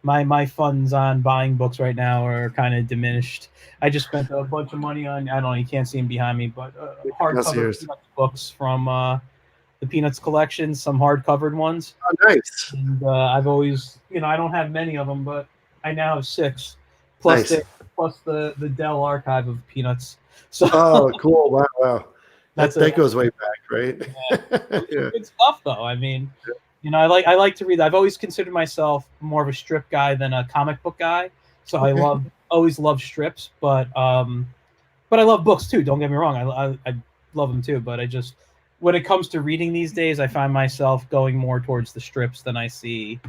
my funds on buying books right now are kind of diminished. I just spent a bunch of money on, I don't know, you can't see them behind me, but That's hardcover yours. Peanuts books from the Peanuts collection, some hard-covered ones. Oh, nice. And I've always, I don't have many of them, but I now have 6, plus Nice. the Dell archive of Peanuts. So Oh, cool. Wow. Wow. that's That goes way back, right? some Yeah. good stuff, though. I mean, I like to read. I've always considered myself more of a strip guy than a comic book guy. So I Okay. always love strips, but I love books too. Don't get me wrong. I love them too. But I just, when it comes to reading these days, I find myself going more towards the strips than I see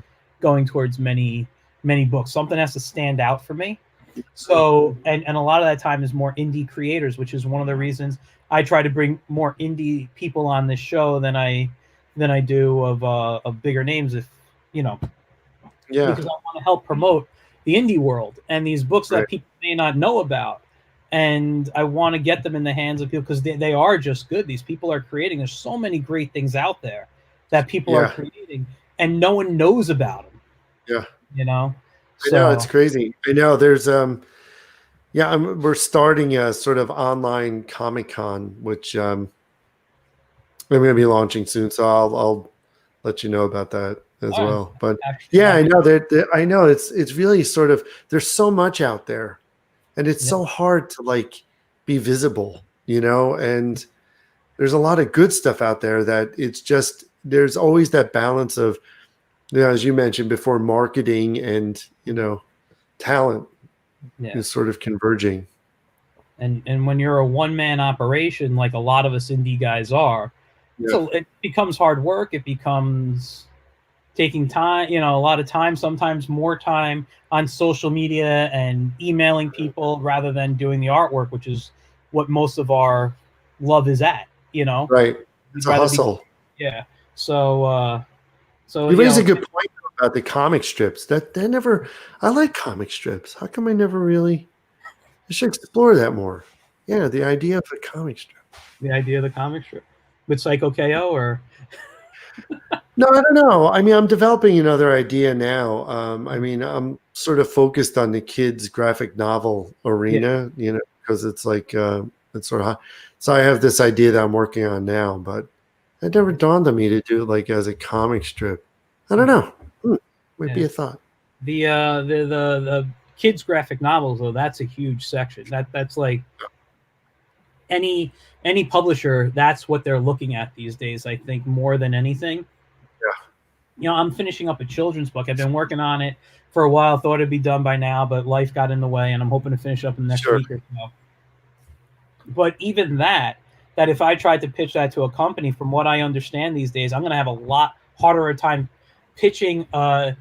going towards many books. Something has to stand out for me. So, and a lot of that time is more indie creators, which is one of the reasons I try to bring more indie people on this show than I do of bigger names. If you know, Yeah. because I want to help promote the indie world and these books Right. that people may not know about. And I want to get them in the hands of people because they are just good. These people are creating. There's so many great things out there that people are Yeah. creating, and no one knows about them. Yeah. You know, I know it's so crazy. I know there's yeah, we're starting a sort of online Comic Con, which I'm going to be launching soon. So I'll let you know about that as all right. well. But Actually, yeah, I happy. know that I know it's really sort of, there's so much out there, and it's Yeah, so hard to like be visible, and there's a lot of good stuff out there that it's just, there's always that balance of, as you mentioned before, marketing and, talent yeah. is sort of converging. And when you're a one man operation, like a lot of us indie guys are, Yeah. it becomes hard work. It becomes taking time, a lot of time, sometimes more time on social media and emailing people rather than doing the artwork, which is what most of our love is at. Right. We'd It's a rather be, hustle. yeah. So You raise a good point about the comic strips. That never, I like comic strips. How come I never really, I should explore that more. Yeah, the idea of a comic strip. the idea of the comic strip with Cyko KO or No, I don't know. I mean, I'm developing another idea now. I mean, I'm sort of focused on the kids' graphic novel yeah, arena, because it's like, it's sort of, so I have this idea that I'm working on now, but it never dawned on me to do it like as a comic strip. I don't know. Might be yeah. a thought. The kids graphic novels though, that's a huge section. That's like any publisher, that's what they're looking at these days, I think, more than anything. I'm finishing up a children's book. I've been working on it for a while, thought it'd be done by now, but life got in the way, and I'm hoping to finish up in the next Sure. week or so. But even that if I tried to pitch that to a company, from what I understand these days, I'm going to have a lot harder a time pitching a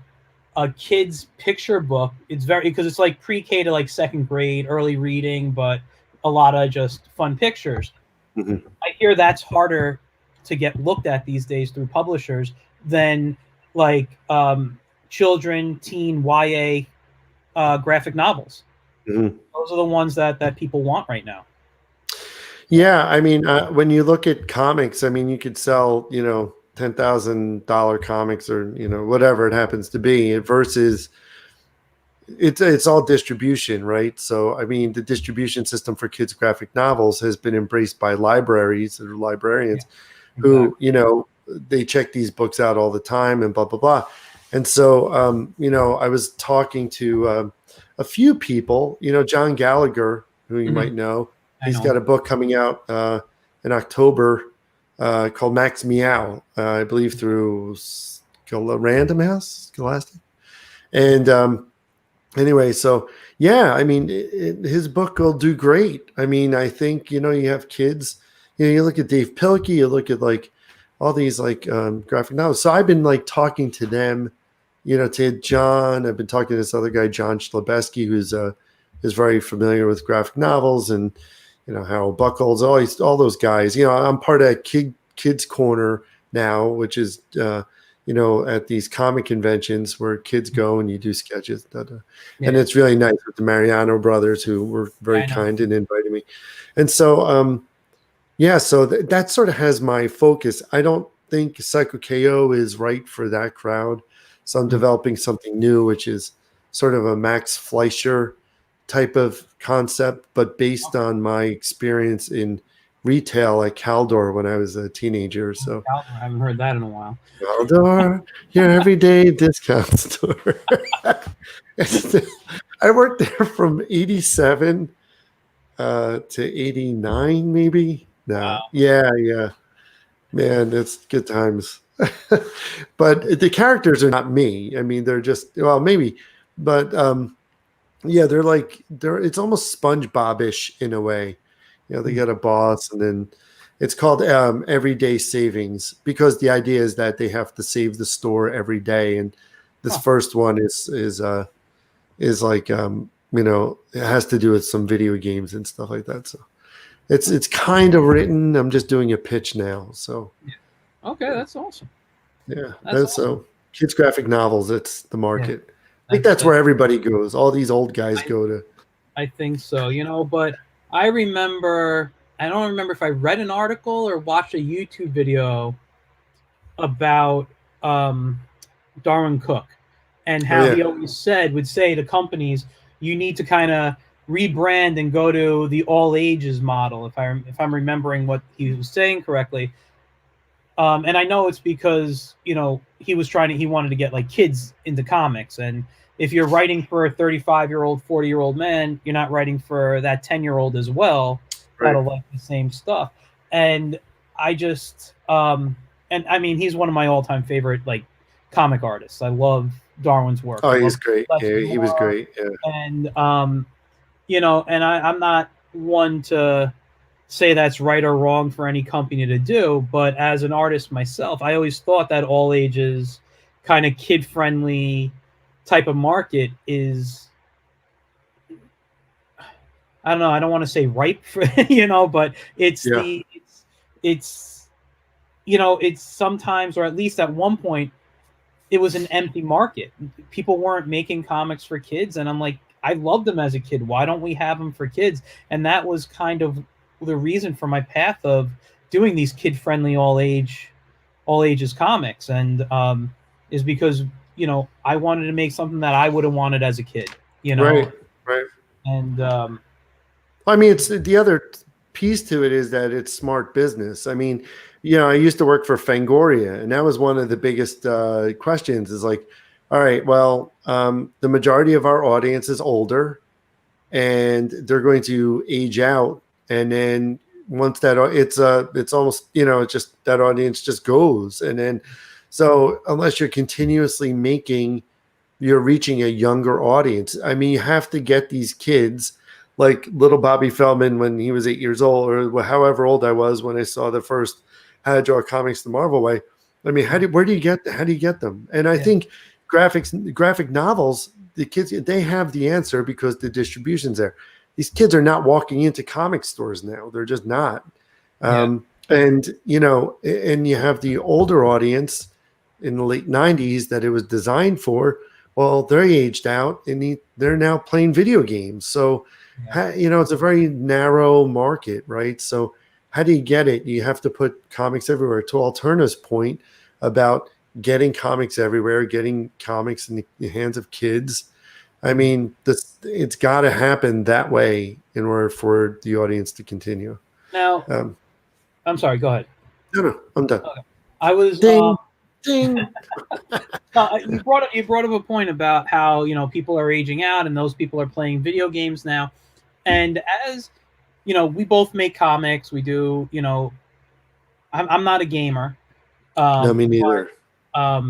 kid's picture book. It's very, because it's like pre-K to like second grade, early reading, but a lot of just fun pictures. Mhm. I hear that's harder to get looked at these days through publishers than like children, teen, YA graphic novels. Mhm. Those are the ones that people want right now. Yeah, I mean, when you look at comics, I mean, you could sell, $10,000 comics or whatever it happens to be, versus it's all distribution, right? So, I mean, the distribution system for kids' graphic novels has been embraced by libraries or librarians Exactly. who, they check these books out all the time and blah blah blah. And so, I was talking to a few people, John Gallagher, who you might know. I He's know. got a book coming out in October called Max Meow, I believe through Random House, Scholastic. And anyway, so yeah, I mean, his book will do great. I mean, I think, you know, you have kids, you know, you look at Dave Pilkey, you look at like all these like graphic novels. So I've been like talking to them, you know, to John. I've been talking to this other guy, John Schlebesky, who's is very familiar with graphic novels, and you know, Harold Buckles, all those guys. You know, I'm part of Kids Corner now, which is you know, at these comic conventions where kids go and you do sketches. Yeah, And it's really nice with the Mariano brothers, who were very I know. kind and invited me. And so, yeah, so that sort of has my focus. I don't think Cyko KO is right for that crowd. So I'm developing something new, which is sort of a Max Fleischer type of concept, but based on my experience in retail at Caldor when I was a teenager. So I haven't heard that in a while. Caldor, your everyday discount store. I worked there from 87 to 89, maybe. No. Wow. Yeah. Man, it's good times. But the characters are not me. I mean, they're just, well, maybe, but yeah, they're it's almost SpongeBob-ish in a way. You know, they get a boss, and then it's called Everyday Savings, because the idea is that they have to save the store every day. And this first one is like you know, it has to do with some video games and stuff like that. So it's kind of written. I'm just doing a pitch now. So Okay, that's awesome. yeah, That's awesome. so kids graphic novels. It's the market. Yeah. I think that's where everybody goes. All these old guys go to. I think so, you know, but I don't remember if I read an article or watched a YouTube video about Darwin Cook, and how he always would say to companies, you need to kind of rebrand and go to the all ages model, if I'm remembering what he was saying correctly. And I know it's because, you know, he wanted to get like kids into comics. And if you're writing for a 35-year-old, 40-year-old man, you're not writing for that 10-year-old as well. Right. That'll like the same stuff. And I just, and I mean, he's one of my all-time favorite like comic artists. I love Darwin's work. Oh, he's great. Yeah, he was great. Yeah. And, you know, and I'm not one to say that's right or wrong for any company to do, but as an artist myself, I always thought that all ages kind of kid-friendly type of market is, I don't know, I don't want to say ripe for, you know, but it's it's you know, it's sometimes, or at least at one point, it was an empty market. People weren't making comics for kids, and I'm like, I loved them as a kid. Why don't we have them for kids? And that was kind of the reason for my path of doing these kid-friendly all ages comics, and is because, you know, I wanted to make something that I would have wanted as a kid, you know. Right. And I mean, it's the other piece to it is that it's smart business. I mean, you know, I used to work for Fangoria, and that was one of the biggest questions is like, all right, well, the majority of our audience is older, and they're going to age out. And then once that it's almost, you know, it's just that audience just goes. And then, so unless you're continuously you're reaching a younger audience. I mean, you have to get these kids like little Bobby Feldman when he was 8 years old, or however old I was when I saw the first How to Draw Comics the Marvel Way. I mean, how do you get them? And I think graphic novels, the kids, they have the answer because the distribution's there. These kids are not walking into comic stores now. They're just not. And, you know, and you have the older audience in the late 90s that it was designed for. Well, they're aged out, and they're now playing video games. So, you know, it's a very narrow market, right? So how do you get it? You have to put comics everywhere. To Alternative's point about getting comics everywhere, getting comics in the hands of kids. I mean, it's got to happen that way in order for the audience to continue. Now, I'm sorry. Go ahead. No, I'm done. Okay. I was ding. You brought up a point about how, you know, people are aging out and those people are playing video games now. And as you know, we both make comics. We do, you know, I'm not a gamer. No, me neither. But,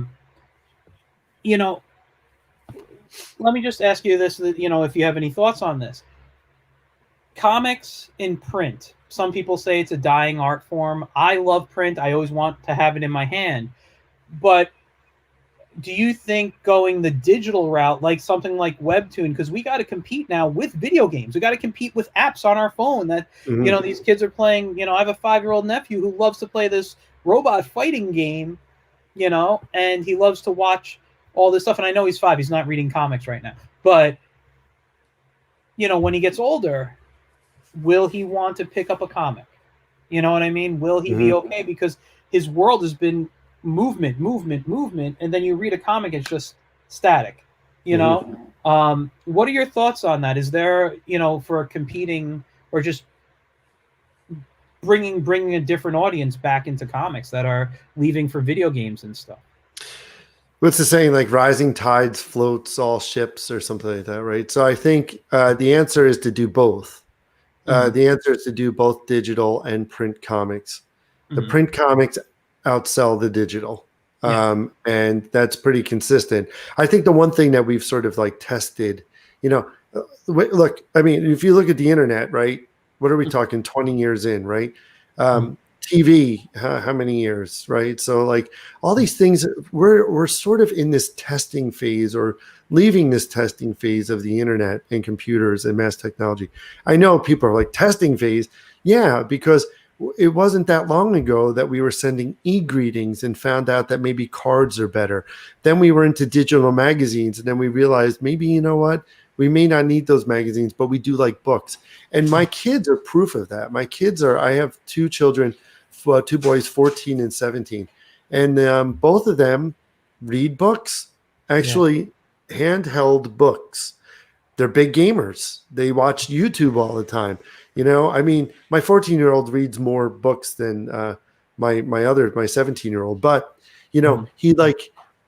you know, let me just ask you this, if you have any thoughts on this. Comics in print. Some people say it's a dying art form. I love print. I always want to have it in my hand. But do you think going the digital route, like something like Webtoon, because we got to compete now with video games. We got to compete with apps on our phone that, these kids are playing. I have a 5-year-old nephew who loves to play this robot fighting game, and he loves to watch all this stuff. And I know he's 5. He's not reading comics right now. But, when he gets older, will he want to pick up a comic? You know what I mean? Will he be okay? Because his world has been movement, and then you read a comic, it's just static. What are your thoughts on that? Is there, for competing or just bringing a different audience back into comics that are leaving for video games and stuff? What's the saying, like rising tides floats all ships or something like that, right? So I think the answer is to do both. The answer is to do both digital and print comics. The print comics outsell the digital. And that's pretty consistent. I think the one thing that we've sort of like tested, look, I mean, if you look at the internet, right? What are we talking 20 years in, right? TV, how many years, right? So like all these things, we're sort of in this testing phase or leaving this testing phase of the internet and computers and mass technology. I know people are like, testing phase. Yeah, because it wasn't that long ago that we were sending e-greetings and found out that maybe cards are better. Then we were into digital magazines, and then we realized maybe, you know what? We may not need those magazines, but we do like books. And my kids are proof of that. My kids I have 2 children, 2 boys, 14 and 17. And both of them read books, actually handheld books. They're big gamers. They watch YouTube all the time. I mean, my 14-year-old reads more books than my 17-year-old. But,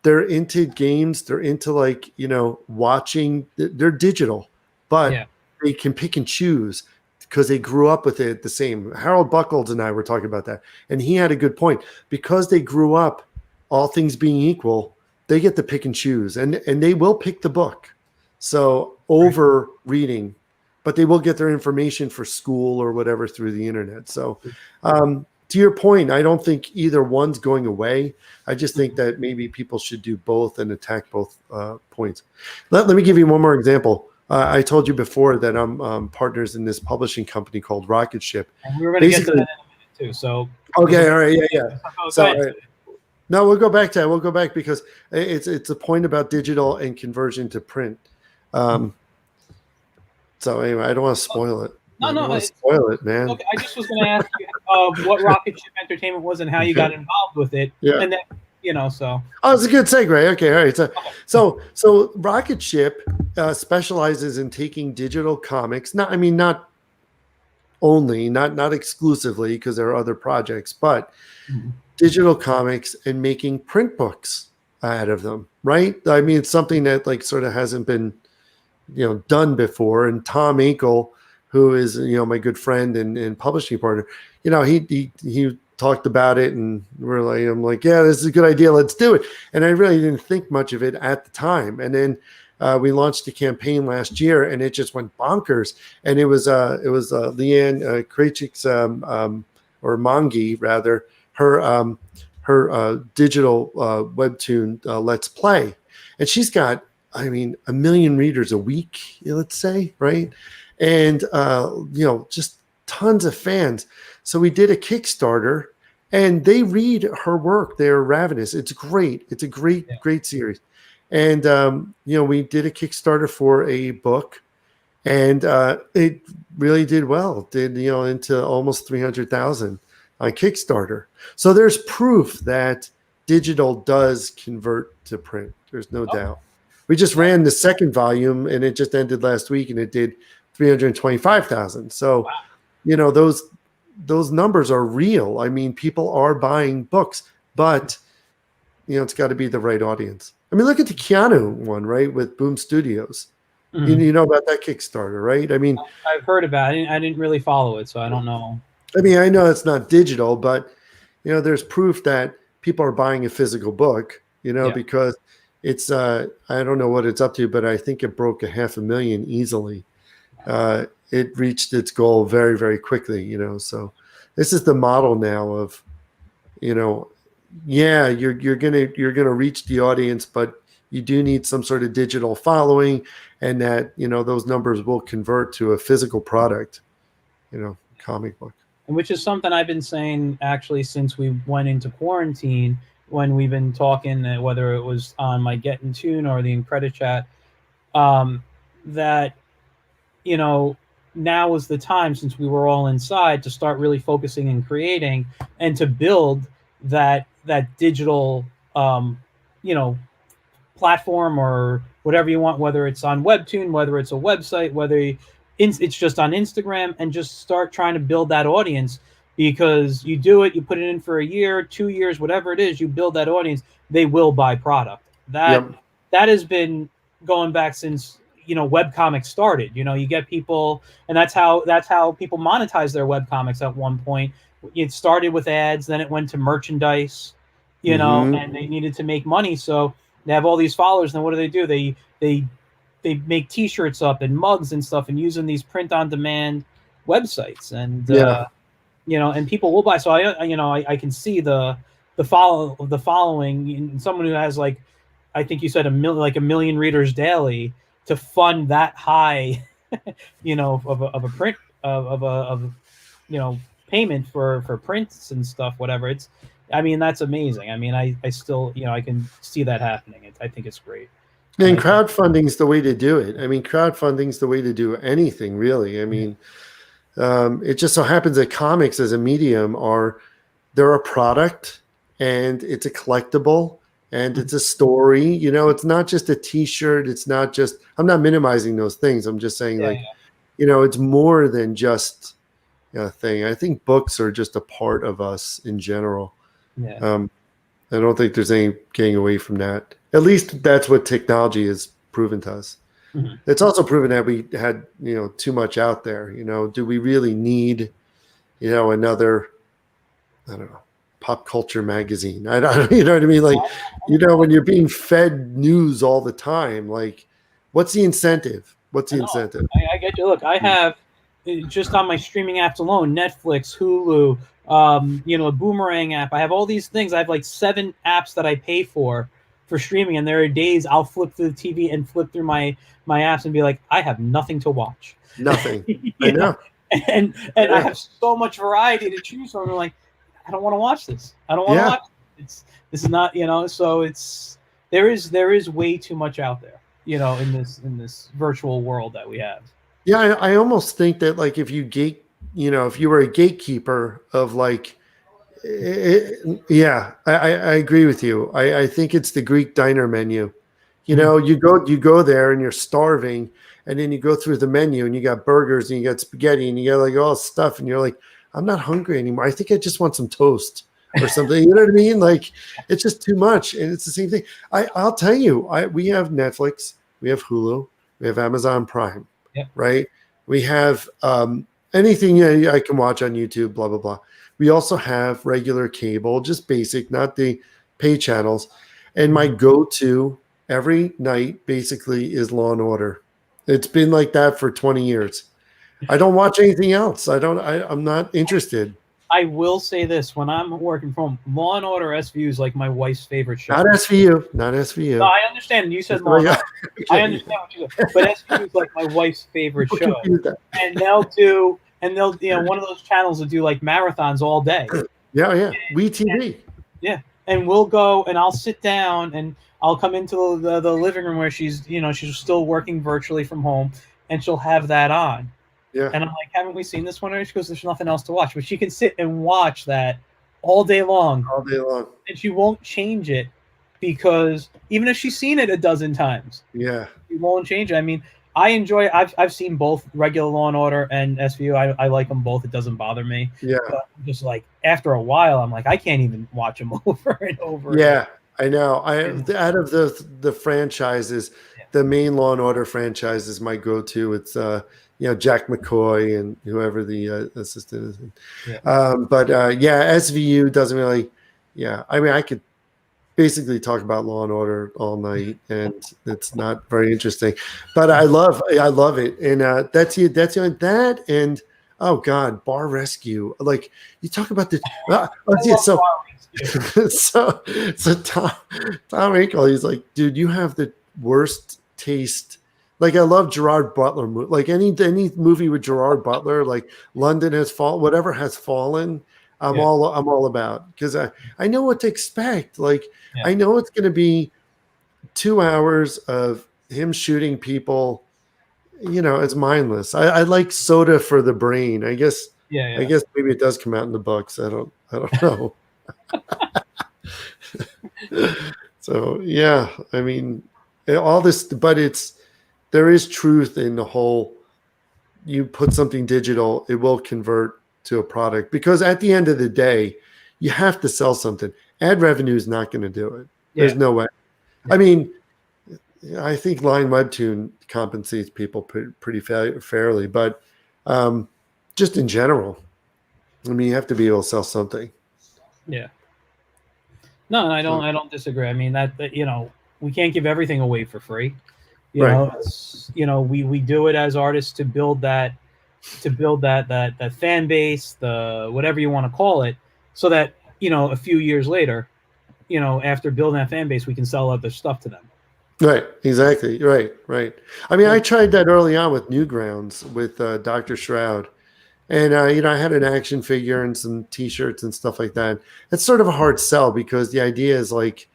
they're into games. They're into watching. They're digital, but they can pick and choose because they grew up with it the same. Harold Buckles and I were talking about that, and he had a good point. Because they grew up, all things being equal, they get to pick and choose, and they will pick the book. So over reading, but they will get their information for school or whatever through the internet. So to your point, I don't think either one's going away. I just think that maybe people should do both and attack both points. Let me give you one more example. I told you before that I'm partners in this publishing company called Rocket Ship. And we were going to get to that in a minute too. So okay, all right, yeah. So no, we'll go back to that. We'll go back because it's a point about digital and conversion to print. So anyway, I don't want to spoil it. No, spoil it, man. Okay, I just was going to ask you what Rocket Ship Entertainment was and how you got involved with it. Yeah. And then, so. Oh, it's a good segue. Okay, all right. So Rocket Ship specializes in taking digital comics. Not only, not exclusively, because there are other projects, but digital comics and making print books out of them. Right? I mean, it's something that sort of hasn't been done before. And Tom Ankle, who is my good friend and publishing partner, he talked about it, and I'm like, yeah, this is a good idea, let's do it. And I really didn't think much of it at the time. And then we launched a campaign last year, and it just went bonkers. And it was Leanne Krajcik's or Mangi rather, her digital webtoon Let's Play, and she's got 1 million readers a week, let's say, right? And, just tons of fans. So we did a Kickstarter, and they read her work. They're ravenous. It's great. It's a great series. And, we did a Kickstarter for a book, and it really did well. It did, into almost 300,000 on Kickstarter. So there's proof that digital does convert to print. There's no doubt. We just ran the second volume, and it just ended last week, and it did 325,000. So, those numbers are real. I mean, people are buying books, but it's got to be the right audience. I mean, look at the Keanu one, right, with Boom Studios. You know about that Kickstarter, right? I mean, I've heard about it. I didn't really follow it, so I don't know. I mean, I know it's not digital, but there's proof that people are buying a physical book. Because it's I don't know what it's up to, but I think it broke 500,000 easily. It reached its goal very, very quickly, you know. So this is the model now of, you know, yeah, you're gonna reach the audience, but you do need some sort of digital following, and that, you know, those numbers will convert to a physical product, you know, comic book. And which is something I've been saying actually since we went into quarantine, when we've been talking, whether it was on my Get in Tune or the In Credit Chat, that, you know, now is the time, since we were all inside, to start really focusing and creating and to build that digital, you know, platform or whatever you want, whether it's on Webtoon, whether it's a website, whether it's just on Instagram, and just start trying to build that audience. Because you do it, you put it in for a year, 2 years, whatever it is, you build that audience, they will buy product. That Yep. that has been going back since, you know, web comics started. You know, you get people, and that's how people monetize their web comics at one point. It started with ads, then it went to merchandise, you know, Mm-hmm. and they needed to make money. So they have all these followers, and what do? They make T-shirts up and mugs and stuff, and using these print-on-demand websites, and Yeah. you know, and people will buy. So you know, I can see the following in someone who has, like, I think you said a million readers daily, to fund that high, you know, of a print of you know, payment for prints and stuff, whatever. It's, I mean, that's amazing. I mean, I still, you know, I can see that happening. I think it's great. And And I think, crowdfunding is the way to do it. I mean, crowdfunding is the way to do anything, really. I mean, it just so happens that comics as a medium they're a product, and it's a collectible, and it's a story. You know, it's not just a T-shirt. It's not just. I'm not minimizing those things. I'm just saying, yeah, like, you know, it's more than just a thing. I think books are just a part of us in general. yeah, Um, I don't think there's any getting away from that. At least that's what technology has proven to us. Mhm. It's also proven that we had, you know, too much out there. You know, do we really need, you know, another, I don't know, pop culture magazine? I don't, you know what I mean? Like, you know, when you're being fed news all the time, like, what's the incentive? What's I the know. incentive? I get you. Look, I have, just on my streaming apps alone, Netflix, Hulu, you know, a Boomerang app. I have all these things. I have like 7 apps that I pay for streaming, and there are days I'll flip through the TV and flip through my apps and be like, I have nothing to watch. Nothing. I You know, know. and I have so much variety to choose from. I'm like, I don't want to watch this. I don't want to Yeah. watch it. This is not, you know. So it's, there is way too much out there, you know, in this virtual world that we have. Yeah. I almost think that, like, if you you know, if you were a gatekeeper of, like, yeah, I agree with you. I think it's the Greek diner menu. You Mhm. know, you go there and you're starving, and then you go through the menu and you got burgers and you got spaghetti and you got, like, all stuff, and you're like, I'm not hungry anymore. I think I just want some toast or something. You know what I mean? Like, it's just too much, and it's the same thing. I'll tell you, we have Netflix, we have Hulu, we have Amazon Prime, Yep. right? We have anything I can watch on YouTube, blah blah blah. We also have regular cable, just basic, not the pay channels. And my go-to every night basically is Law and Order. It's been like that for 20 years. I don't watch anything else. I'm not interested. I will say this: when I'm working from home, Law and Order SVU is like my wife's favorite show. Not SVU. Not No, SVU. I understand. You said Just Law and like, Order. I understand what you said, but SVU is like my wife's favorite people show. confuse that. And they'll, you know, one of those channels will do like marathons all day. Yeah, yeah. We TV. Yeah, and we'll go, and I'll sit down, and I'll come into the living room where she's, you know, she's still working virtually from home, and she'll have that on. Yeah, And I'm like, haven't we seen this one already? She goes, there's nothing else to watch. But she can sit and watch that all day long, all day long. and she won't change it, because even if she's seen it a dozen times, Yeah, she won't change it. I mean, I enjoy it. I've seen both regular Law and Order and SVU. I like them both. It doesn't bother me. yeah. But just like after a while, I'm like, I can't even watch them over and over again. Yeah, I know. Out of the franchises, the main Law and Order franchise is my go-to. It's you know, Jack McCoy and whoever the assistant is. Yeah. But yeah, SVU doesn't really. Yeah, I mean, I could basically talk about Law and Order all night, and it's not very interesting. But I love it, and that's that, and oh god, Bar Rescue. Like you talk about the I love so Bar Rescue. so Tom Ankle, he's like, dude, you have the worst taste. Like I love Gerard Butler, like any movie with Gerard Butler, like London Has Fallen, whatever has fallen. I'm all about, because I know what to expect. Like I know it's going to be 2 hours of him shooting people. You know, it's mindless. I like soda for the brain. I guess maybe it does come out in the books. I don't know. So yeah, I mean, all this, but there is truth in the whole. You put something digital, it will convert to a product, because at the end of the day, you have to sell something. Ad revenue is not going to do it. There's no way. I mean, I think Line Webtoon compensates people pretty fairly, but just in general, I mean, you have to be able to sell something. Yeah. No, I don't disagree. I mean that you know, we can't give everything away for free. You know, we do it as artists to build that fan base, the whatever you want to call it, so that, you know, a few years later, you know, after building that fan base, we can sell other stuff to them. Right, exactly. Right. I mean, I tried that early on with Newgrounds with Dr. Shroud. And, you know, I had an action figure and some T-shirts and stuff like that. It's sort of a hard sell, because the idea is like,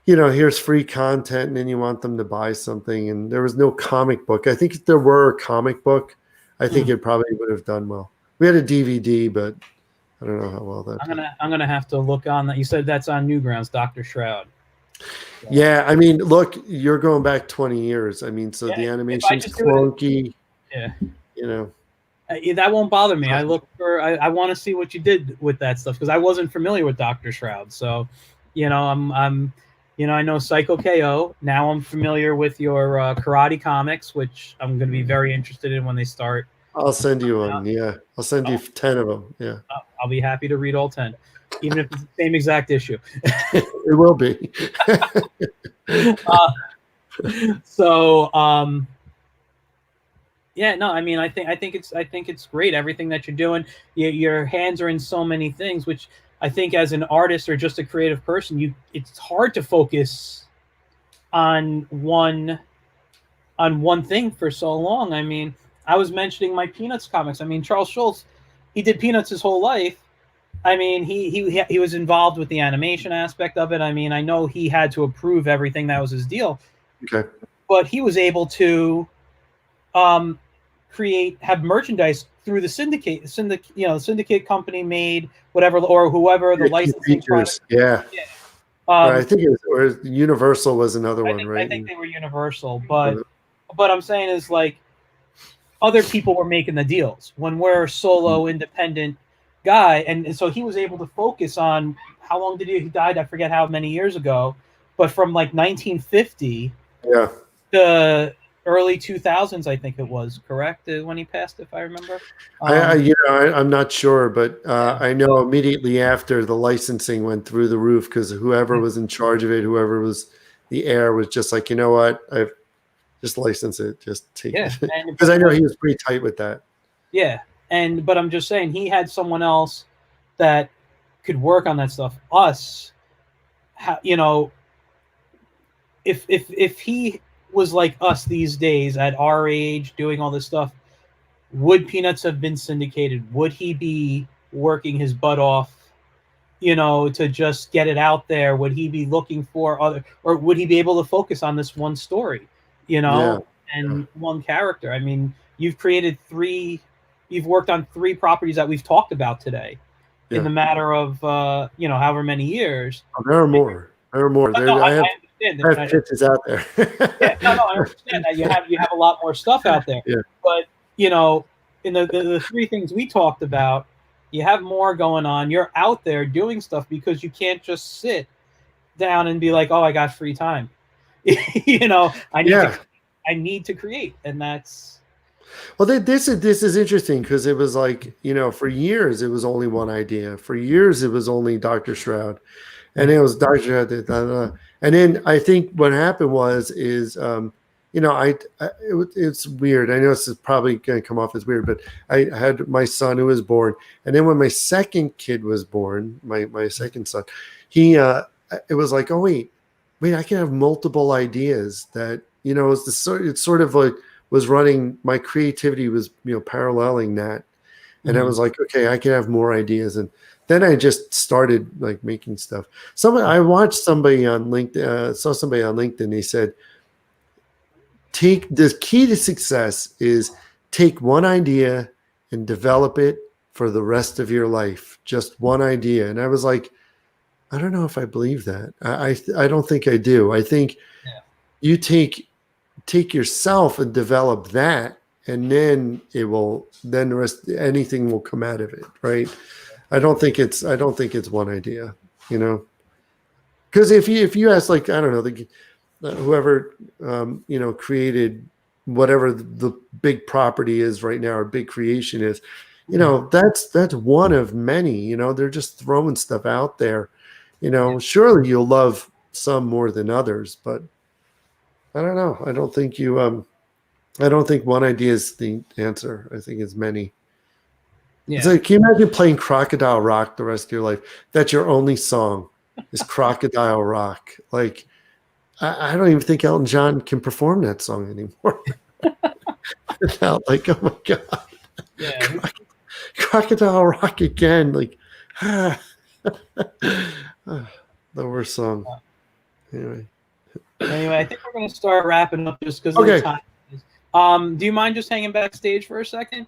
you know, here's free content, and then you want them to buy something. And there was no comic book. I think if there were a comic book, I think it probably would have done well. We had a DVD, but I don't know how well that. I'm gonna have to look on that. You said that's on Newgrounds, Dr. Shroud. Yeah, I mean, look, you're going back 20 years. I mean, so the animation's clunky. You know. That won't bother me. I look for. I want to see what you did with that stuff, because I wasn't familiar with Dr. Shroud. So, you know, I'm you know, I know Cyko KO. Now I'm familiar with your Karate Comics, which I'm going to be very interested in when they start. I'll send you one. Yeah, I'll send you 10 of them. Yeah, I'll be happy to read all 10, even if it's the same exact issue. It will be. Yeah, no, I mean, I think it's great, everything that you're doing. Your hands are in so many things, which I think as an artist or just a creative person, it's hard to focus on one thing for so long. I mean, I was mentioning my Peanuts comics. I mean, Charles Schulz, he did Peanuts his whole life. I mean, he was involved with the animation aspect of it. I mean, I know he had to approve everything. That was his deal. Okay. But he was able to have merchandise through the syndicate company made whatever, or whoever the licensing features. Yeah. I think it was Universal was another one, right? I think they were Universal, but I'm saying is, like, other people were making the deals when we're a solo independent guy, and so he was able to focus on how long did he died? I forget how many years ago, but from like 1950 to early 2000s, I think it was, correct, when he passed, if I remember. I'm not sure, but I know immediately after the licensing went through the roof, because whoever was in charge of it, whoever was the heir, was just like, you know what, I've just licensed it, just take it, because I know he was pretty tight with that. Yeah, but I'm just saying, he had someone else that could work on that stuff. Us, you know, if he was like us these days at our age doing all this stuff, would Peanuts have been syndicated? Would he be working his butt off, you know, to just get it out there? Would he be looking for other, or would he be able to focus on this one story, you know, and one character? I mean, you've worked on 3 properties that we've talked about today in the matter of, you know, however many years. There are more. I have pitches out there. I understand that you have a lot more stuff out there. Yeah. But, you know, in the 3 things we talked about, you have more going on. You're out there doing stuff because you can't just sit down and be like, oh, I got free time. You know, I need to create, and that's. Well, this is interesting, because it was like, you know, for years it was only one idea. For years it was only Dr. Shroud. And it was Dr. And then I think what happened it's weird. I know this is probably going to come off as weird, but I had my son who was born, and then when my second kid was born, my second son, it was like, oh wait, I can have multiple ideas. That it's sort of like was running. My creativity was paralleling that, and I was like, okay, I can have more ideas. And then I just started like making stuff. I watched somebody on LinkedIn, saw somebody on LinkedIn. They said, the key to success is take one idea and develop it for the rest of your life. Just one idea. And I was like, I don't know if I believe that. I don't think I do. I think you take yourself and develop that, and then the rest, anything will come out of it. Right. I don't think it's one idea, because if you ask, like, I don't know, whoever created whatever the big property is right now, or big creation is, that's one of many. They're just throwing stuff out there. Surely you'll love some more than others, but I don't know. I don't think one idea is the answer. I think it's many. Yeah. It's like, can you imagine playing Crocodile Rock the rest of your life? That's your only song is Crocodile Rock. Like, I don't even think Elton John can perform that song anymore. Without, like, oh my God. Yeah. Crocodile Rock again. Like, the worst song. Anyway, I think we're going to start wrapping up just because of the time. Do you mind just hanging backstage for a second?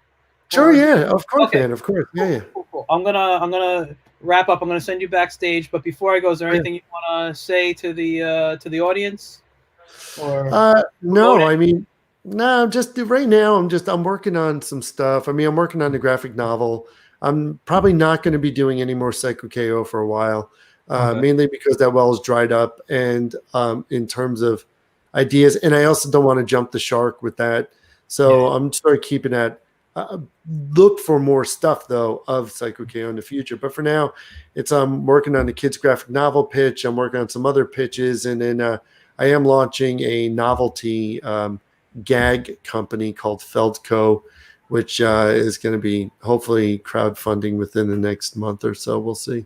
Sure, yeah, of course, man, of course, yeah. Cool. I'm gonna wrap up. I'm gonna send you backstage, but before I go, is there anything you want to say to the audience? Or no, I mean, no. Just right now, I'm working on some stuff. I mean, I'm working on the graphic novel. I'm probably not going to be doing any more Cyko KO for a while, mainly because that well is dried up, and in terms of ideas, and I also don't want to jump the shark with that. So I'm sort of keeping that. Look for more stuff though of Cyko KO in the future, but for now, I'm working on the kids graphic novel pitch. I'm working on some other pitches, and then I am launching a novelty gag company called Feldco, which is going to be hopefully crowdfunding within the next month or so. We'll see.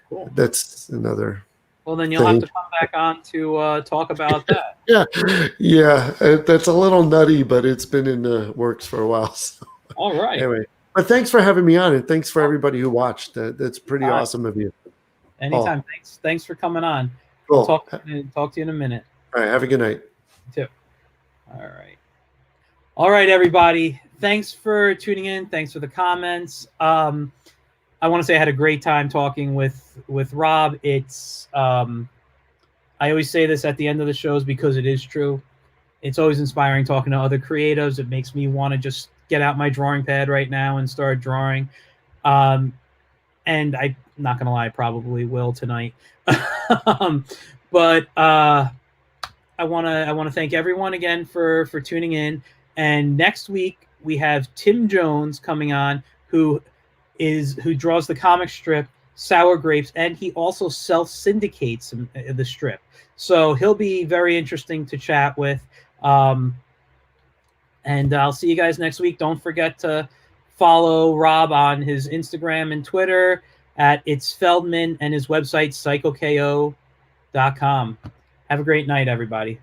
Cool. That's another. Well, then you'll have to come back on to talk about that. Yeah, that's a little nutty, but it's been in the works for a while. So. All right. Anyway, but thanks for having me on, and thanks for everybody who watched. That's pretty awesome of you. Anytime. Thanks for coming on. Cool. I'll talk to you in a minute. All right. Have a good night. You too. All right, everybody. Thanks for tuning in. Thanks for the comments. I want to say I had a great time talking with Rob. It's I always say this at the end of the shows because it is true. It's always inspiring talking to other creatives. It makes me want to just get out my drawing pad right now and start drawing. And I'm not going to lie, I probably will tonight. But I want to thank everyone again for tuning in. And next week we have Tim Jones coming on, who draws the comic strip Sour Grapes, and he also self-syndicates the strip. So he'll be very interesting to chat with. And I'll see you guys next week. Don't forget to follow Rob on his Instagram and Twitter at It's Feldman, and his website, CykoKO.com. Have a great night, everybody.